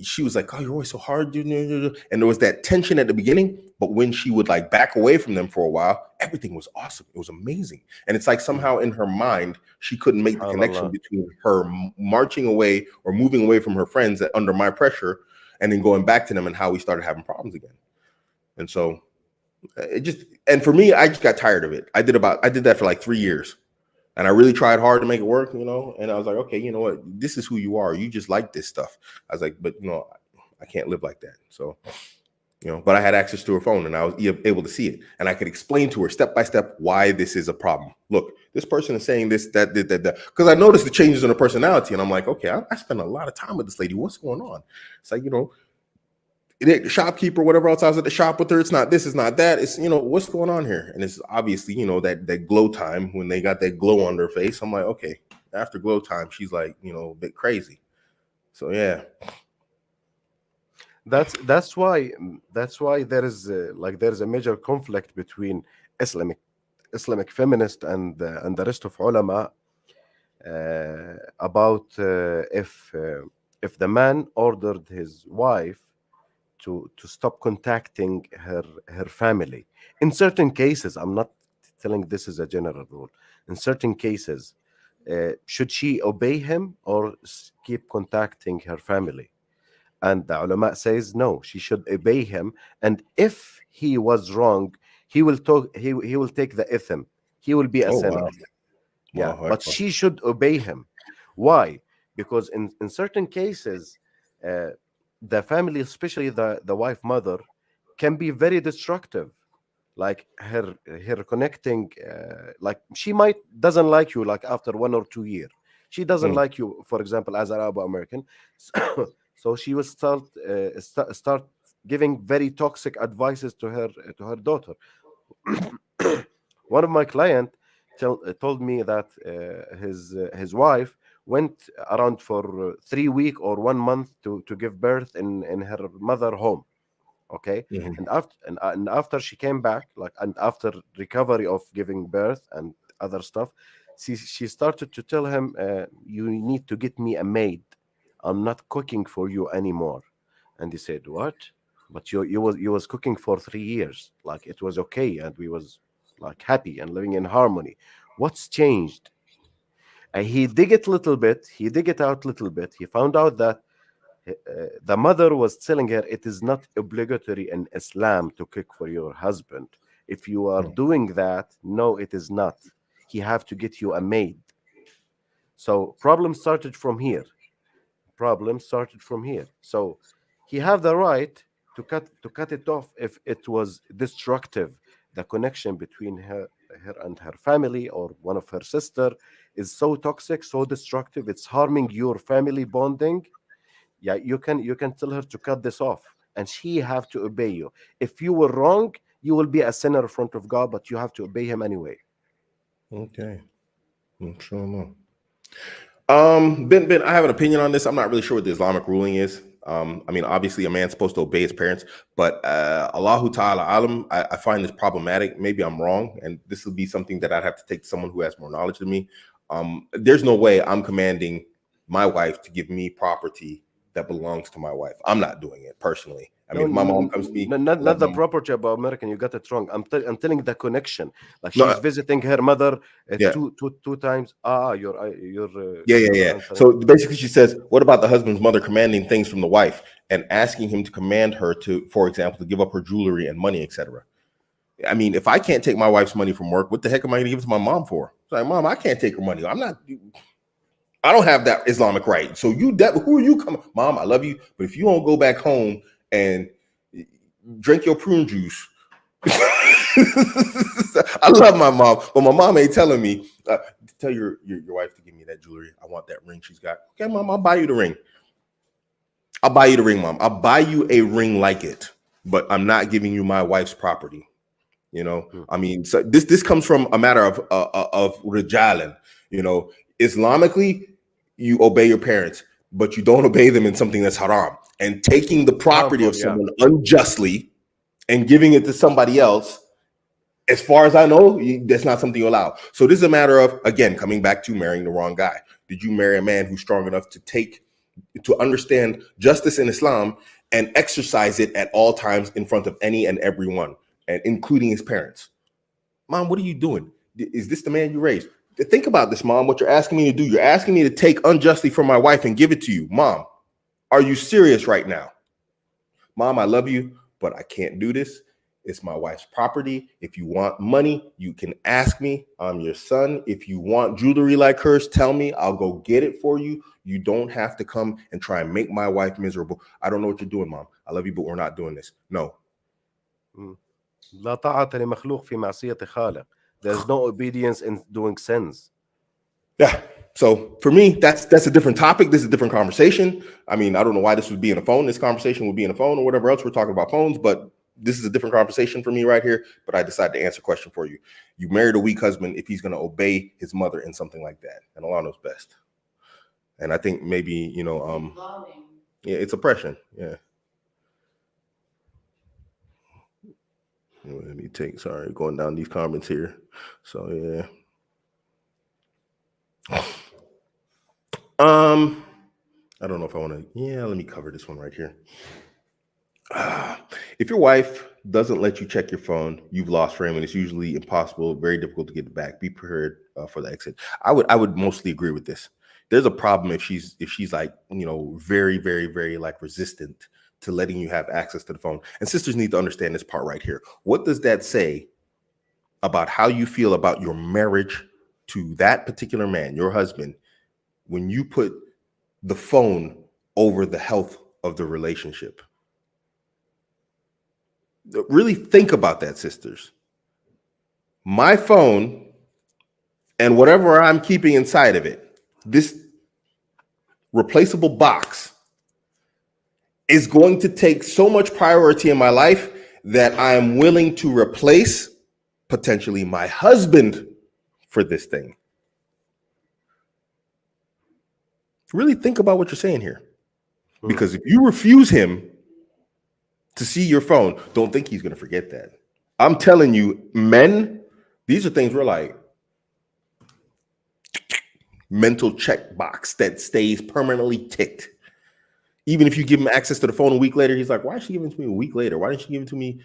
she was like, "Oh, you're always so hard." And there was that tension at the beginning, but when she would like back away from them for a while, everything was awesome. It was amazing. And it's like somehow in her mind, she couldn't make the connection SubhanAllah. between her marching away or moving away from her friends under my pressure and then going back to them and how we started having problems again. And so and for me, I just got tired of it. I did that for like 3 years, and I really tried hard to make it work, and I was like, okay, you know what, this is who you are. You just like this stuff. I was like, but I can't live like that. So, but I had access to her phone and I was able to see it, and I could explain to her step by step why this is a problem. Look, this person is saying this, that, because I noticed the changes in her personality, and I'm like, okay, I spend a lot of time with this lady. What's going on? It's like, the shopkeeper, whatever else I was at the shop with her. It's not this, it's not that. It's what's going on here, and it's obviously that glow time when they got that glow on their face. I'm like, okay, after glow time, she's like a bit crazy. So yeah, that's why there is a major conflict between Islamic feminist and the rest of ulama about if the man ordered his wife to stop contacting her family. In certain cases, I'm not telling this is a general rule. In certain cases, should she obey him or keep contacting her family? And the ulama says no, she should obey him. And if he was wrong, he will talk. He will take the ithm. He will be a Oh sinner. wow. Yeah, Allahu but Akbar. she should obey him. Why? Because in certain cases, uh, the family, especially the wife mother, can be very destructive. Like her connecting, like she might doesn't like you like after 1 or 2 years. She doesn't Mm, like you, for example, as an Arab American. So she will start giving very toxic advices to her daughter. One of my client told me that his wife went around for 3 week or 1 month to give birth in her mother home. Okay, mhm. and after she came back, like, and after recovery of giving birth and other stuff, she started to tell him, you need to get me a maid. I'm not cooking for you anymore. And he said, what? But you was cooking for 3 years, like it was okay, and we was like happy and living in harmony. What's changed? And he dig it out a little bit. He found out that the mother was telling her it is not obligatory in Islam to cook for your husband. If you are Mm, doing that, no, it is not. He have to get you a maid. So problem started from here. Problem started from here. So he have the right to cut it off if it was destructive. The connection between her and her family or one of her sister is so toxic, so destructive. It's harming your family bonding. Yeah, you can tell her to cut this off, and she have to obey you. If you were wrong, you will be a sinner in front of God, but you have to obey him anyway. okay. Inshallah. Ben, I have an opinion on this. I'm not really sure what the Islamic ruling is. I mean, obviously, a man's supposed to obey his parents, but Allahu Ta'ala Alam, I find this problematic. Maybe I'm wrong, and this will be something that I'd have to take to someone who has more knowledge than me. There's no way I'm commanding my wife to give me property that belongs to my wife. I'm not doing it personally. I No, mean, if my mom comes to me, not I love not the my property about American. You got it wrong. I'm telling the connection. Like she's no, visiting her mother yeah. two times. Yeah, yeah, Your yeah. answer. So basically, she says, "What about the husband's mother commanding things from the wife and asking him to command her to, for example, to give up her jewelry and money, etc." I mean, if I can't take my wife's money from work, what the heck am I going to give it to my mom for? It's like, Mom, I can't take her money. I'm not. I don't have that Islamic right. So who are you coming? Mom, I love you, but if you don't go back home and drink your prune juice. I love my mom, but my mom ain't telling me. Tell your wife to give me that jewelry. I want that ring she's got. Okay, mom, I'll buy you the ring. I'll buy you the ring, mom. I'll buy you a ring like it, but I'm not giving you my wife's property. You know, Hmm. I mean, so this comes from a matter of rijalan. You know, Islamically, you obey your parents, but you don't obey them in something that's haram. And taking the property of Harmful, yeah. someone unjustly and giving it to somebody else, as far as I know, that's not something you allow. So this is a matter of, again, coming back to marrying the wrong guy. Did you marry a man who's strong enough to understand justice in Islam and exercise it at all times in front of any and everyone, and including his parents? Mom, what are you doing? Is this the man you raised? Think about this, Mom. What you're asking me to do, you're asking me to take unjustly from my wife and give it to you. Mom, are you serious right now? Mom, I love you, but I can't do this. It's my wife's property. If you want money, you can ask me. I'm your son. If you want jewelry like hers, tell me. I'll go get it for you. You don't have to come and try and make my wife miserable. I don't know what you're doing, Mom. I love you, but we're not doing this. No. Hmm. لا طاعة لمخلوق في معصية خالق. There's no obedience in doing sins. Yeah. So for me, that's a different topic. This is a different conversation. I mean, I don't know why this would be in a phone. This conversation would be in a phone or whatever else. We're talking about phones, but this is a different conversation for me right here. But I decided to answer a question for you. You married a weak husband if he's going to obey his mother in something like that, and Allah knows best. And I think maybe yeah, it's oppression. Yeah. Let me take. Sorry, going down these comments here. So yeah. I don't know if I want to. Yeah, let me cover this one right here. If your wife doesn't let you check your phone, you've lost frame, and it's usually impossible, very difficult to get it back. Be prepared for the exit. I would mostly agree with this. There's a problem if she's like very very very like resistant to letting you have access to the phone. And sisters need to understand this part right here. What does that say about how you feel about your marriage to that particular man, your husband, when you put the phone over the health of the relationship? Really think about that, sisters. My phone and whatever I'm keeping inside of it, this replaceable box, is going to take so much priority in my life that I am willing to replace potentially my husband for this thing. Really think about what you're saying here. Because if you refuse him to see your phone, don't think he's going to forget that. I'm telling you, men, these are things we're like mental check box that stays permanently ticked. Even if you give him access to the phone a week later, he's like, why is she giving it to me a week later? Why didn't she give it to me,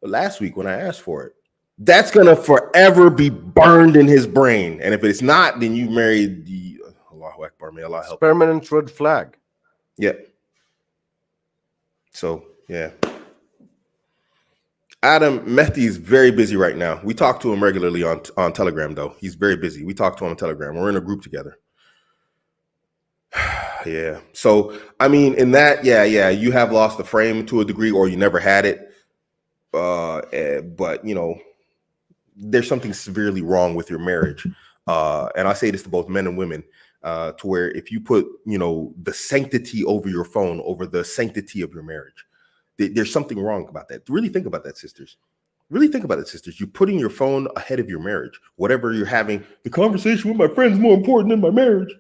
last week when I asked for it? That's going to forever be burned in his brain. And if it's not, then you married the Allahu Akbar, may Allah help. Permanent red flag. Yep. So, yeah. Adam Mehdi is very busy right now. We talk to him regularly on Telegram, though. He's very busy. We talk to him on Telegram. We're in a group together. Yeah. So, I mean, in that, yeah, you have lost the frame to a degree, or you never had it. But, there's something severely wrong with your marriage. And I say this to both men and women, to where if you put, the sanctity over your phone, over the sanctity of your marriage, there's something wrong about that. Really think about that, sisters. Really think about it, sisters. You're putting your phone ahead of your marriage. Whatever you're having, the conversation with my friend is more important than my marriage.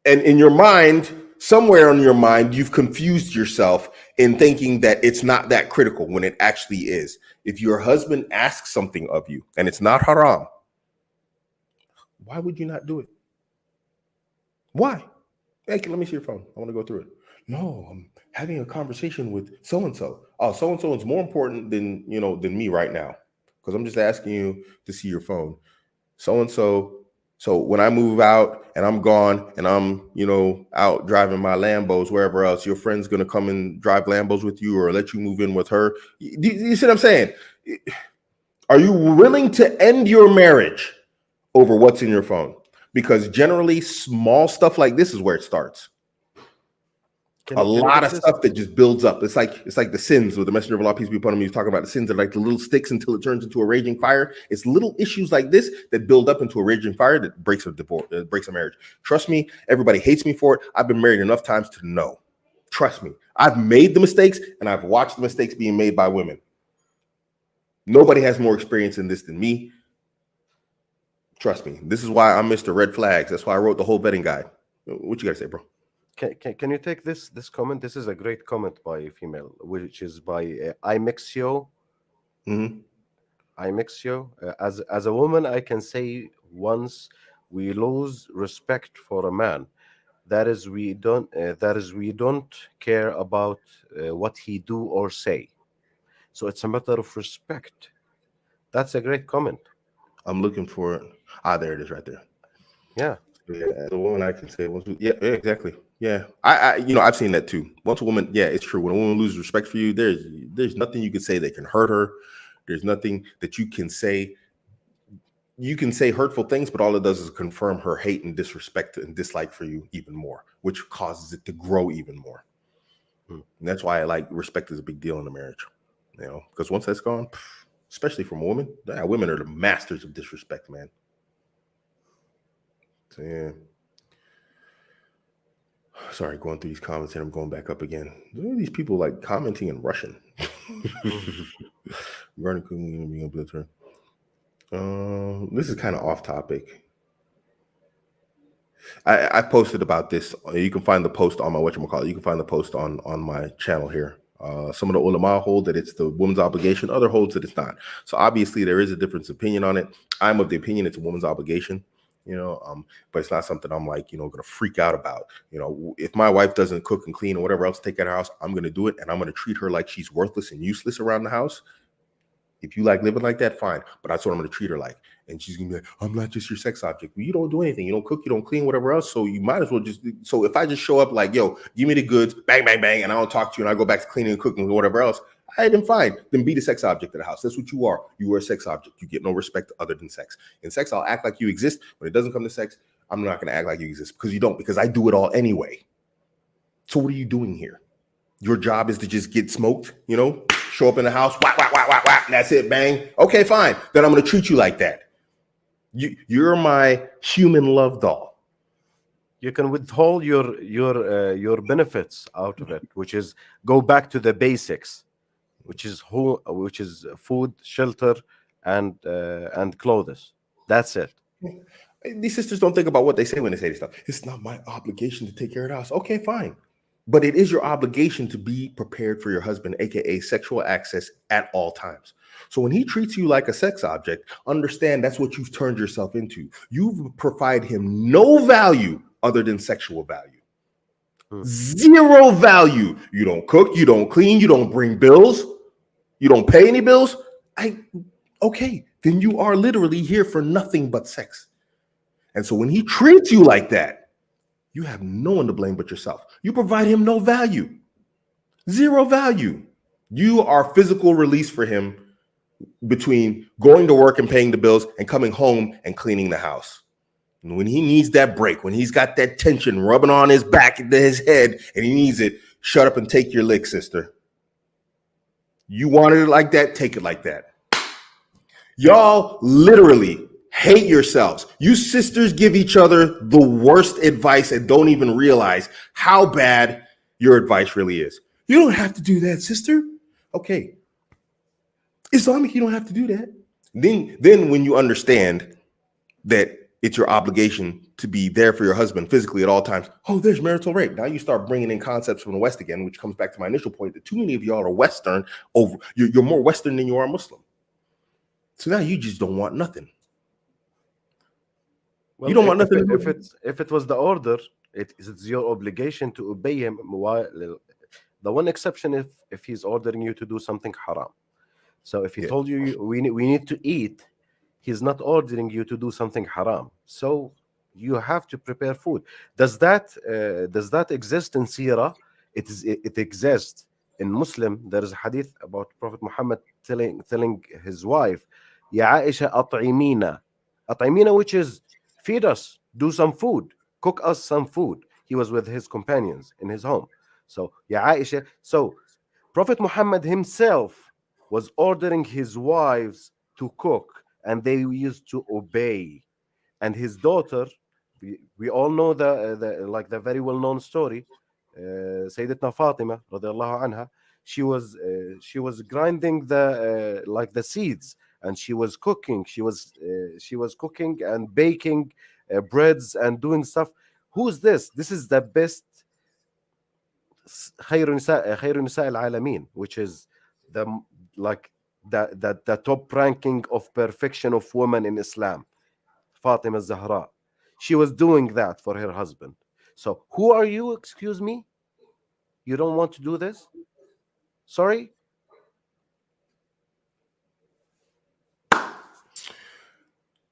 And in your mind, somewhere in your mind, you've confused yourself in thinking that it's not that critical when it actually is. If your husband asks something of you and it's not haram, why would you not do it? Why? Hey, let me see your phone. I want to go through it. No, I'm having a conversation with so-and-so. Oh, so-and-so is more important than me right now, because I'm just asking you to see your phone. So-and-so. So when I move out and I'm gone and I'm, out driving my Lambos wherever else, your friend's going to come and drive Lambos with you or let you move in with her. You see what I'm saying? Are you willing to end your marriage over what's in your phone? Because generally small stuff like this is where it starts. A lot of stuff that just builds up. It's like the sins with the Messenger of Allah, peace be upon him. He's talking about the sins are like the little sticks until it turns into a raging fire. It's little issues like this that build up into a raging fire that breaks a divorce, breaks a marriage. Trust me, everybody hates me for it. I've been married enough times to know. Trust me, I've made the mistakes and I've watched the mistakes being made by women. Nobody has more experience in this than me. Trust me. This is why I'm Mr. Red Flags. That's why I wrote the whole vetting guide. What you gotta say, bro? Can you take this comment? This is a great comment by a female, which is by Imexio. Mm-hmm. Imexio. As a woman, I can say once we lose respect for a man, that is we don't care about what he do or say. So it's a matter of respect. That's a great comment. I'm looking for it. There it is, right there. Yeah. Yeah, as a woman, I can say, yeah, exactly. Yeah, I've seen that too. Once a woman, yeah, it's true. When a woman loses respect for you, there's nothing you can say that can hurt her. There's nothing that you can say. You can say hurtful things, but all it does is confirm her hate and disrespect and dislike for you even more, which causes it to grow even more. And that's why respect is a big deal in a marriage, because once that's gone, especially from a woman, women are the masters of disrespect, man. So yeah. Sorry, going through these comments and I'm going back up again. Look at these people commenting in Russian. This is kind of off topic. I posted about this. You can find the post on my whatchamacallit. You can find the post on my channel here. Some of the ulama hold that it's the woman's obligation. Other holds that it's not. So obviously there is a difference of opinion on it. I'm of the opinion it's a woman's obligation, but it's not something I'm like, going to freak out about. If my wife doesn't cook and clean or whatever else, take care of her house, I'm going to do it. And I'm going to treat her like she's worthless and useless around the house. If you like living like that, fine. But that's what I'm going to treat her like. And she's going to be like, I'm not just your sex object. Well, you don't do anything. You don't cook, you don't clean, whatever else. So you might as well just. So if I just show up like, yo, give me the goods, bang, bang, bang, and I don't talk to you and I go back to cleaning and cooking and whatever else, then fine. Then be the sex object of the house. That's what you are. You are a sex object. You get no respect other than sex. In sex, I'll act like you exist. When it doesn't come to sex, I'm not going to act like you exist because you don't, because I do it all anyway. So what are you doing here? Your job is to just get smoked, show up in the house, whack, whack, whack, whack, whack, and that's it, bang. Okay, fine. Then I'm going to treat you like that. You're my human love doll. You can withhold your benefits out of it, which is go back to the basics, which is food, shelter, and clothes. That's it. These sisters don't think about what they say when they say this stuff. It's not my obligation to take care of the house. Okay, fine. But it is your obligation to be prepared for your husband, aka sexual access at all times. So when he treats you like a sex object, understand that's what you've turned yourself into. You've provided him no value other than sexual value. Zero value. You don't cook, you don't clean, you don't bring bills, you don't pay any bills. Okay, then you are literally here for nothing but sex. And so when he treats you like that, you have no one to blame but yourself. You provide him no value, zero value. You are physical release for him between going to work and paying the bills and coming home and cleaning the house. And when he needs that break, when he's got that tension rubbing on his back into his head and he needs it, shut up and take your lick, sister. You wanted it like that, take it like that. Y'all literally hate yourselves. You sisters give each other the worst advice and don't even realize how bad your advice really is. You don't have to do that, sister. Okay. Islamic, you don't have to do that. Then when you understand that it's your obligation to be there for your husband physically at all times, oh, there's marital rape. Now you start bringing in concepts from the West again, which comes back to my initial point that too many of y'all are Western over. You're more Western than you are Muslim. So now you just don't want nothing. Well, you don't want nothing. If it was the order, it's your obligation to obey him. The one exception if he's ordering you to do something haram. So if he told you we need to eat, he's not ordering you to do something haram. So you have to prepare food. Does that exist in Sirah? It exists in Muslim. There is a hadith about Prophet Muhammad telling his wife, Ya Aisha at'imina, which is feed us, do some food, cook us some food. He was with his companions in his home. So Ya Aisha. So Prophet Muhammad himself was ordering his wives to cook, and they used to obey. And his daughter, we all know the very well-known story, Sayyidatna Fatima radiallahu anha. She was grinding the seeds, and she was cooking. She was cooking and baking breads and doing stuff. Who's this? This is the best خير نساء العالمين, which is the top ranking of perfection of women in Islam, Fatima Zahra. She was doing that for her husband. So who are you, excuse me? You don't want to do this? Sorry?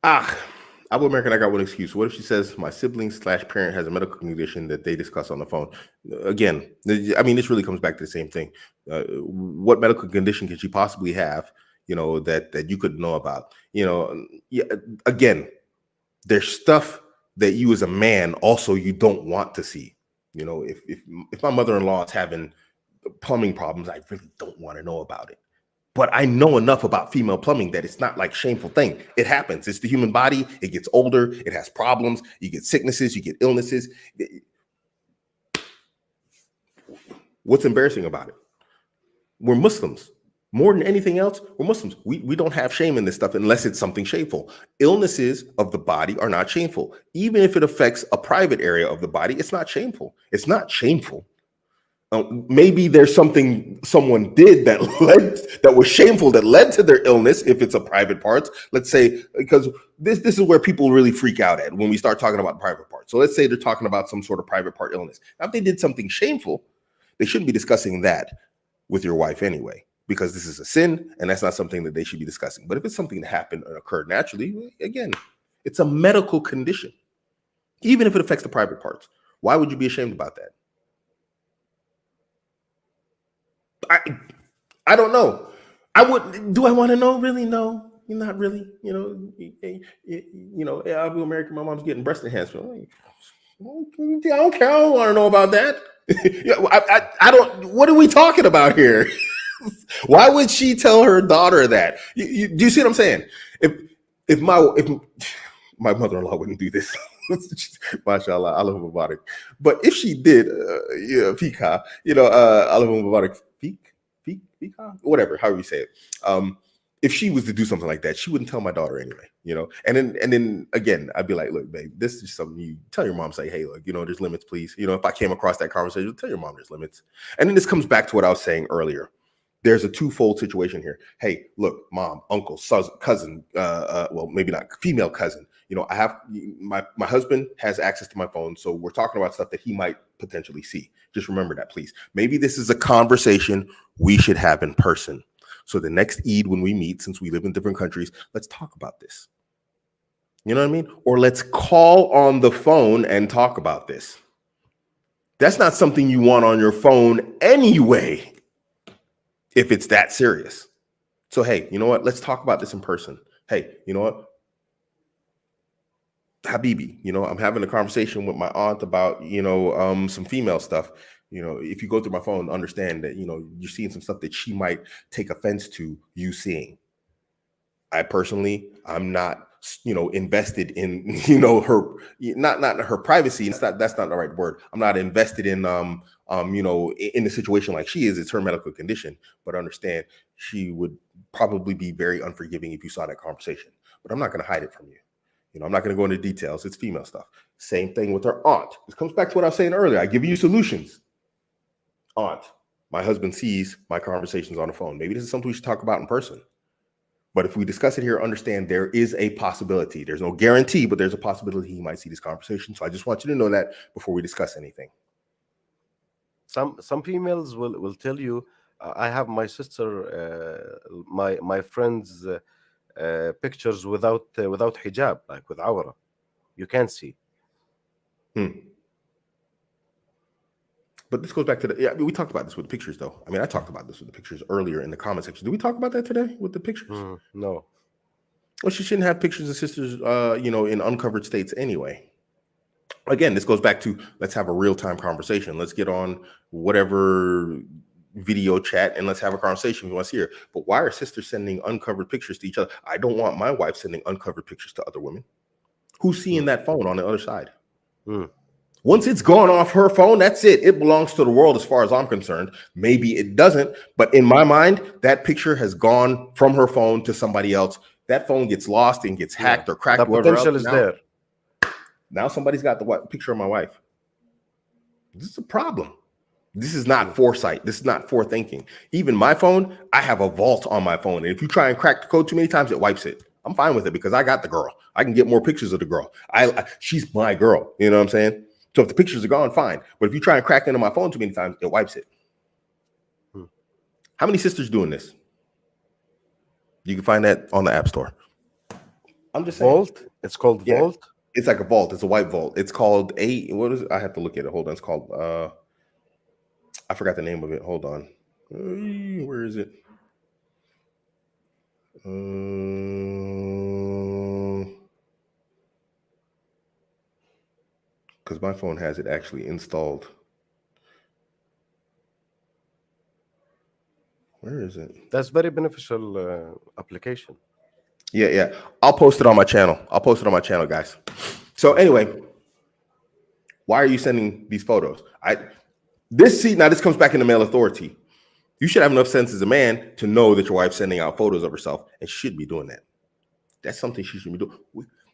Abu American, I got one excuse. What if she says my sibling/parent has a medical condition that they discuss on the phone? Again, I mean, this really comes back to the same thing. What medical condition can she possibly have, that you could know about? Again, there's stuff that you as a man also you don't want to see. If my mother-in-law is having plumbing problems, I really don't want to know about it. But I know enough about female plumbing that it's not like a shameful thing. It happens. It's the human body. It gets older. It has problems. You get sicknesses. You get illnesses. What's embarrassing about it? We're Muslims. More than anything else, we're Muslims. We don't have shame in this stuff unless it's something shameful. Illnesses of the body are not shameful. Even if it affects a private area of the body, it's not shameful. It's not shameful Maybe there's something someone did that was shameful that led to their illness. If it's a private parts, let's say, because this is where people really freak out at when we start talking about private parts. So let's say they're talking about some sort of private part illness. Now, if they did something shameful, they shouldn't be discussing that with your wife anyway, because this is a sin and that's not something that they should be discussing. But if it's something that happened and occurred naturally, again, it's a medical condition. Even if it affects the private parts, why would you be ashamed about that? I don't know. Do I want to know? Really? No, not really. I'll be American. My mom's getting breast enhancement. I don't care. I don't want to know about that. I don't. What are we talking about here? Why would she tell her daughter that? Do you see what I'm saying? If my mother-in-law wouldn't do this. MashaAllah, Allah Mubarak. But if she did, Fika, Allah Mubarak, Fika, whatever, however you say it. If she was to do something like that, she wouldn't tell my daughter anyway, And then again, I'd be like, look, babe, this is something you tell your mom. Say, hey, look, there's limits, please. If I came across that conversation, tell your mom there's limits. And then this comes back to what I was saying earlier. There's a twofold situation here. Hey, look, mom, uncle, cousin, well, maybe not female cousin. I have my husband has access to my phone, so we're talking about stuff that he might potentially see. Just remember that, please. Maybe this is a conversation we should have in person. So the next Eid when we meet, since we live in different countries, let's talk about this. You know what I mean? Or let's call on the phone and talk about this. That's not something you want on your phone anyway, if it's that serious. So, hey, you know what? Let's talk about this in person. Hey, you know what? Habibi, I'm having a conversation with my aunt about, some female stuff. If you go through my phone, understand that, you're seeing some stuff that she might take offense to you seeing. I personally, I'm not, invested in, her, not her privacy. That's not the right word. I'm not invested in, in a situation like she is. It's her medical condition, but understand she would probably be very unforgiving if you saw that conversation, but I'm not going to hide it from you. I'm not going to go into details. It's female stuff. Same thing with her aunt. This comes back to what I was saying earlier. I give you solutions. Aunt, my husband sees my conversations on the phone. Maybe this is something we should talk about in person. But if we discuss it here, understand there is a possibility. There's no guarantee, but there's a possibility he might see this conversation. So I just want you to know that before we discuss anything. Some females will tell you, I have my sister, my friends. Pictures without hijab, like with awra, you can't see. But this goes back to we talked about this with the pictures, though. I mean, I talked about this with the pictures earlier in the comment section. Did we talk about that today with the pictures? No. Well, she shouldn't have pictures of sisters, in uncovered states anyway. Again, this goes back to let's have a real-time conversation. Let's get on whatever video chat and let's have a conversation we want to see her. But why are sisters sending uncovered pictures to each other? I don't want my wife sending uncovered pictures to other women. Who's seeing that phone on the other side? Once it's gone off her phone, that's it. It belongs to the world as far as I'm concerned. Maybe it doesn't, but in my mind, that picture has gone from her phone to somebody else. That phone gets lost and gets hacked or cracked. The potential is there. Now somebody's got the picture of my wife. This is a problem. This is not foresight. This is not forethinking. Even my phone, I have a vault on my phone. And if you try and crack the code too many times, it wipes it. I'm fine with it because I got the girl. I can get more pictures of the girl. She's my girl. You know what I'm saying? So if the pictures are gone, fine. But if you try and crack into my phone too many times, it wipes it. How many sisters doing this? You can find that on the App Store. I'm just saying. Vault? It's called Vault? It's like a vault. It's a white vault. It's called what is it? I have to look at it. Hold on. It's called I forgot the name of it. Hold on. Where is it? Because my phone has it actually installed. Where is it? That's very beneficial application. Yeah. I'll post it on my channel. Guys. So anyway, why are you sending these photos? This comes back into male authority. You should have enough sense as a man to know that your wife's sending out photos of herself and she should be doing that. That's something she should be doing.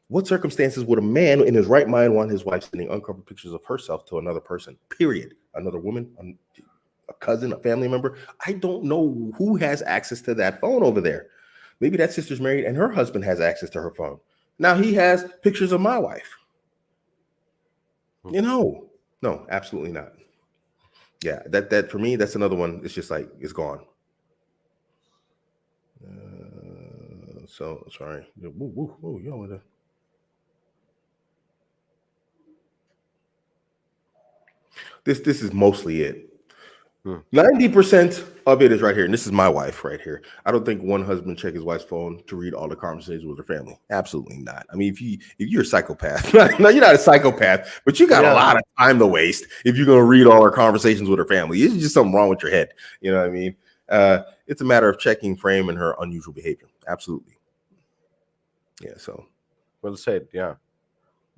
What circumstances would a man in his right mind want his wife sending uncovered pictures of herself to another person? Period. Another woman. a cousin, a family member. I don't know who has access to that phone over there. Maybe that sister's married and her husband has access to her phone. Now he has pictures of my wife. No, absolutely not. Yeah, that for me, that's another one. It's just like it's gone. So sorry. This is mostly it. 90% of it is right here, and this is my wife right here. I don't think one husband check his wife's phone to read all the conversations with her family. Absolutely not. I mean, if you're a psychopath, no, you're not a psychopath, but you got a lot of time to waste if you're gonna read all her conversations with her family. It's just something wrong with your head. You know what I mean? It's a matter of checking Frame and her unusual behavior. Absolutely. Yeah. So. Well said. Yeah.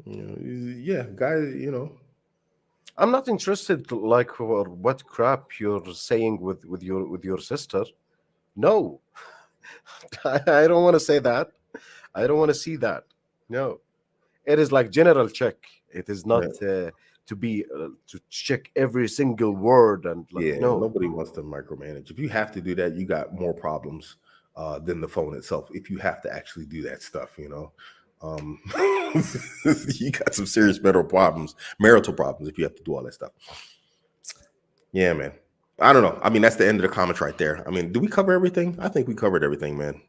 Yeah, guys. I'm not interested, like, for what crap you're saying with your sister. No, I don't want to say that. I don't want to see that. No, it is like general check. It is not to be to check every single word and no. Nobody wants to micromanage. If you have to do that, you got more problems than the phone itself. If you have to actually do that stuff, you got some serious marital problems if you have to do all that stuff. Yeah, man. I don't know. I mean, that's the end of the comments right there. I mean, do we cover everything? I think we covered everything, man.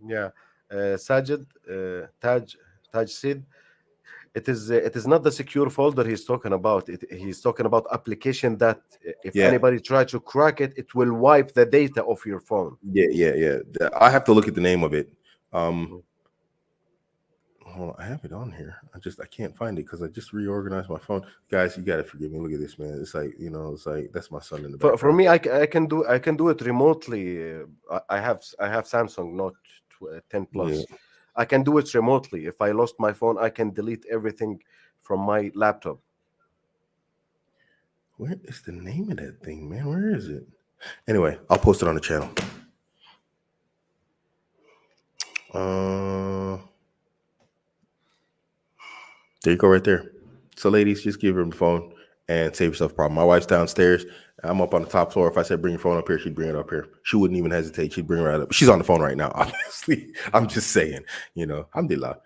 Yeah. Sajid, Taj Sid, it is not the secure folder he's talking about. He's talking about application that if anybody tries to crack it, it will wipe the data off your phone. Yeah. I have to look at the name of it. I have it on here. I can't find it because I just reorganized my phone. Guys, you gotta forgive me. Look at this, man. It's like that's my son in the background. For me, I can do it remotely. I have Samsung Note 10 Plus. Yeah. I can do it remotely. If I lost my phone, I can delete everything from my laptop. Where is the name of that thing, man? Where is it? Anyway, I'll post it on the channel. There you go, right there. So, ladies, just give her the phone and save yourself a problem. My wife's downstairs. I'm up on the top floor. If I said bring your phone up here, she'd bring it up here. She wouldn't even hesitate. She'd bring it right up. She's on the phone right now, obviously. I'm just saying, alhamdulillah.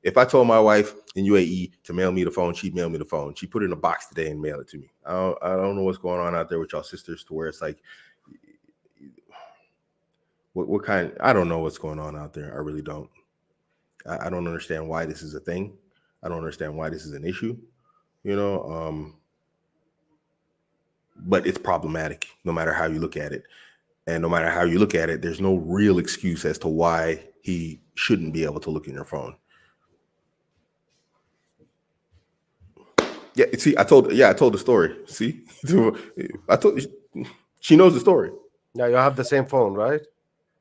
If I told my wife in UAE to mail me the phone, she'd mail me the phone. She put it in a box today and mail it to me. I don't know what's going on out there with y'all sisters to where it's like, what kind? I don't know what's going on out there. I really don't. I don't understand why this is a thing. I don't understand why this is an issue, but it's problematic no matter how you look at it. And no matter how you look at it, there's no real excuse as to why he shouldn't be able to look in your phone. Yeah, see, I told the story. See, she knows the story. Yeah, you have the same phone, right?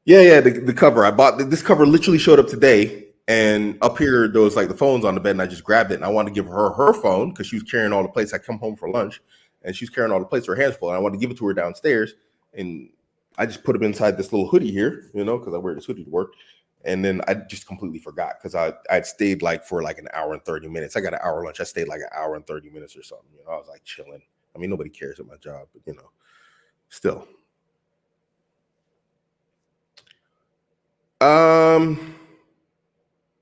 Yeah, the cover. I bought this cover literally showed up today. And up here, there was like the phones on the bed, and I just grabbed it. And I wanted to give her phone because she was carrying all the plates. I come home for lunch, and she's carrying all the plates, her hands full. And I wanted to give it to her downstairs, and I just put them inside this little hoodie here, because I wear this hoodie to work. And then I just completely forgot because I'd stayed for an hour and 30 minutes. I got an hour lunch. I stayed like an hour and 30 minutes or something. I was like chilling. I mean, nobody cares at my job, but still.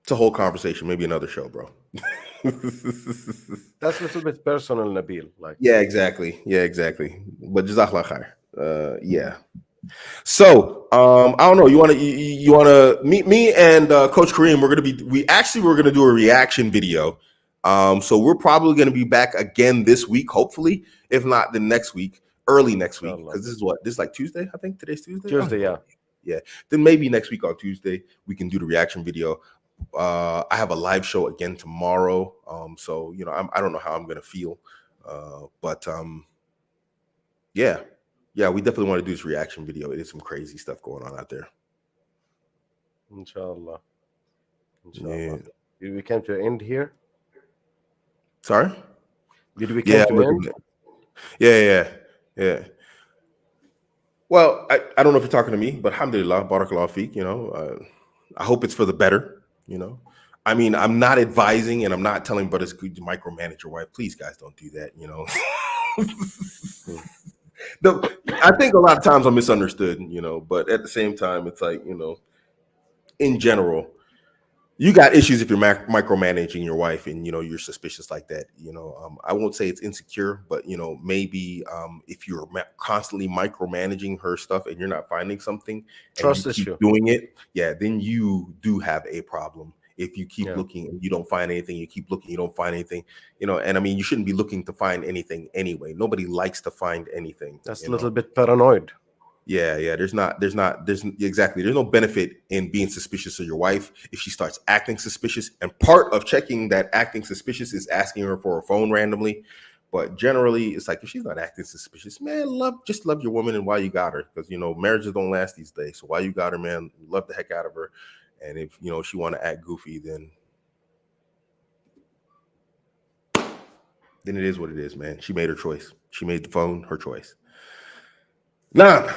It's a whole conversation, maybe another show, bro. That's a little bit personal, Nabil. Yeah, exactly. But jazakallah khair. Yeah. So I don't know. You wanna meet me and Coach Kareem? We're gonna do a reaction video. So we're probably gonna be back again this week, hopefully. If not, the next week, early next week, because this is like Tuesday. I think today's Tuesday. Tuesday, yeah. Yeah. Then maybe next week on Tuesday we can do the reaction video. I have a live show again tomorrow. So I don't know how I'm gonna feel. But yeah, we definitely want to do this reaction video. It is some crazy stuff going on out there. Inshallah. Yeah. Did we come to an end here? Sorry? Did we come to an end? Yeah. Well, I don't know if you're talking to me, but alhamdulillah, barakallahu feek, I hope it's for the better. I mean, I'm not advising and I'm not telling brothers to micromanage your wife. Please, guys, don't do that. I think a lot of times I'm misunderstood, but at the same time, it's like, in general, you got issues if you're micromanaging your wife and you're suspicious like that. I won't say it's insecure, but maybe if you're constantly micromanaging her stuff and you're not finding something and Trust you keep issue. doing it, then you do have a problem. If you keep Yeah. looking and you don't find anything, you keep looking, you don't find anything, and I mean, you shouldn't be looking to find anything anyway. Nobody likes to find anything. That's a little bit paranoid. Yeah. There's exactly. There's no benefit in being suspicious of your wife if she starts acting suspicious. And part of checking that acting suspicious is asking her for a phone randomly. But generally, it's like if she's not acting suspicious, man, just love your woman and why you got her, because marriages don't last these days. So why you got her, man, love the heck out of her. And if she want to act goofy, then it is what it is, man. She made her choice. She made the phone her choice. Now,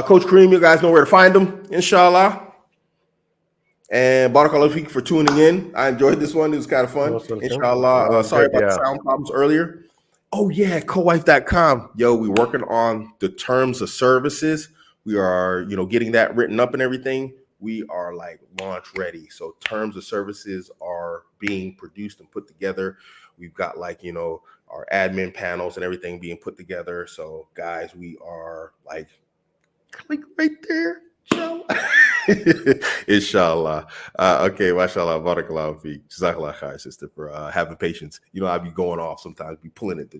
Coach Kareem, you guys know where to find him, inshallah. And Barakallahu Feek for tuning in. I enjoyed this one. It was kind of fun. Inshallah. Sorry about the sound problems earlier. Oh, yeah, cowife.com. Yo, we're working on the terms of services. We are, getting that written up and everything. We are like launch ready. So terms of services are being produced and put together. We've got like, our admin panels and everything being put together. So guys, we are like, click right there. Inshallah. Okay, mashallah, barakallahu feek. Jazakallah khair, sister, for having patience. I'd be going off sometimes, be pulling it,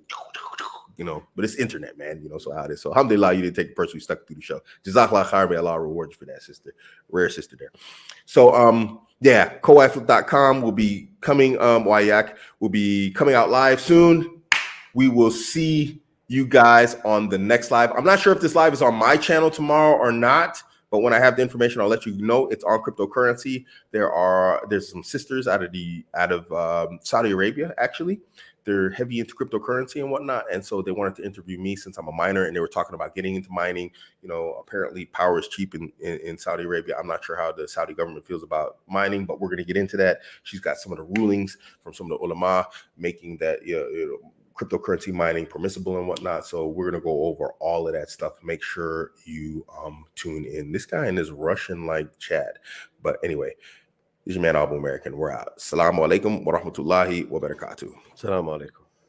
but it's internet, man, so how it is. So alhamdulillah, you didn't take it personally, stuck through the show. Jazakallah khair, may Allah reward you for that, sister. Rare sister there. So cowife.com will be coming, Wayak will be coming out live soon. We will see you guys on the next live. I'm not sure if this live is on my channel tomorrow or not, but when I have the information, I'll let you know. It's on cryptocurrency. There's some sisters out of Saudi Arabia, actually. They're heavy into cryptocurrency and whatnot, and so they wanted to interview me since I'm a miner, and they were talking about getting into mining. Apparently power is cheap in Saudi Arabia. I'm not sure how the Saudi government feels about mining, but we're going to get into that. She's got some of the rulings from some of the ulama making that cryptocurrency mining permissible and whatnot. So we're going to go over all of that stuff. Make sure you tune in. This guy in this Russian like chat. But anyway, this is your man, Abu American. We're out. Assalamu alaikum wa rahmatullahi wa barakatuh. Assalamu alaikum.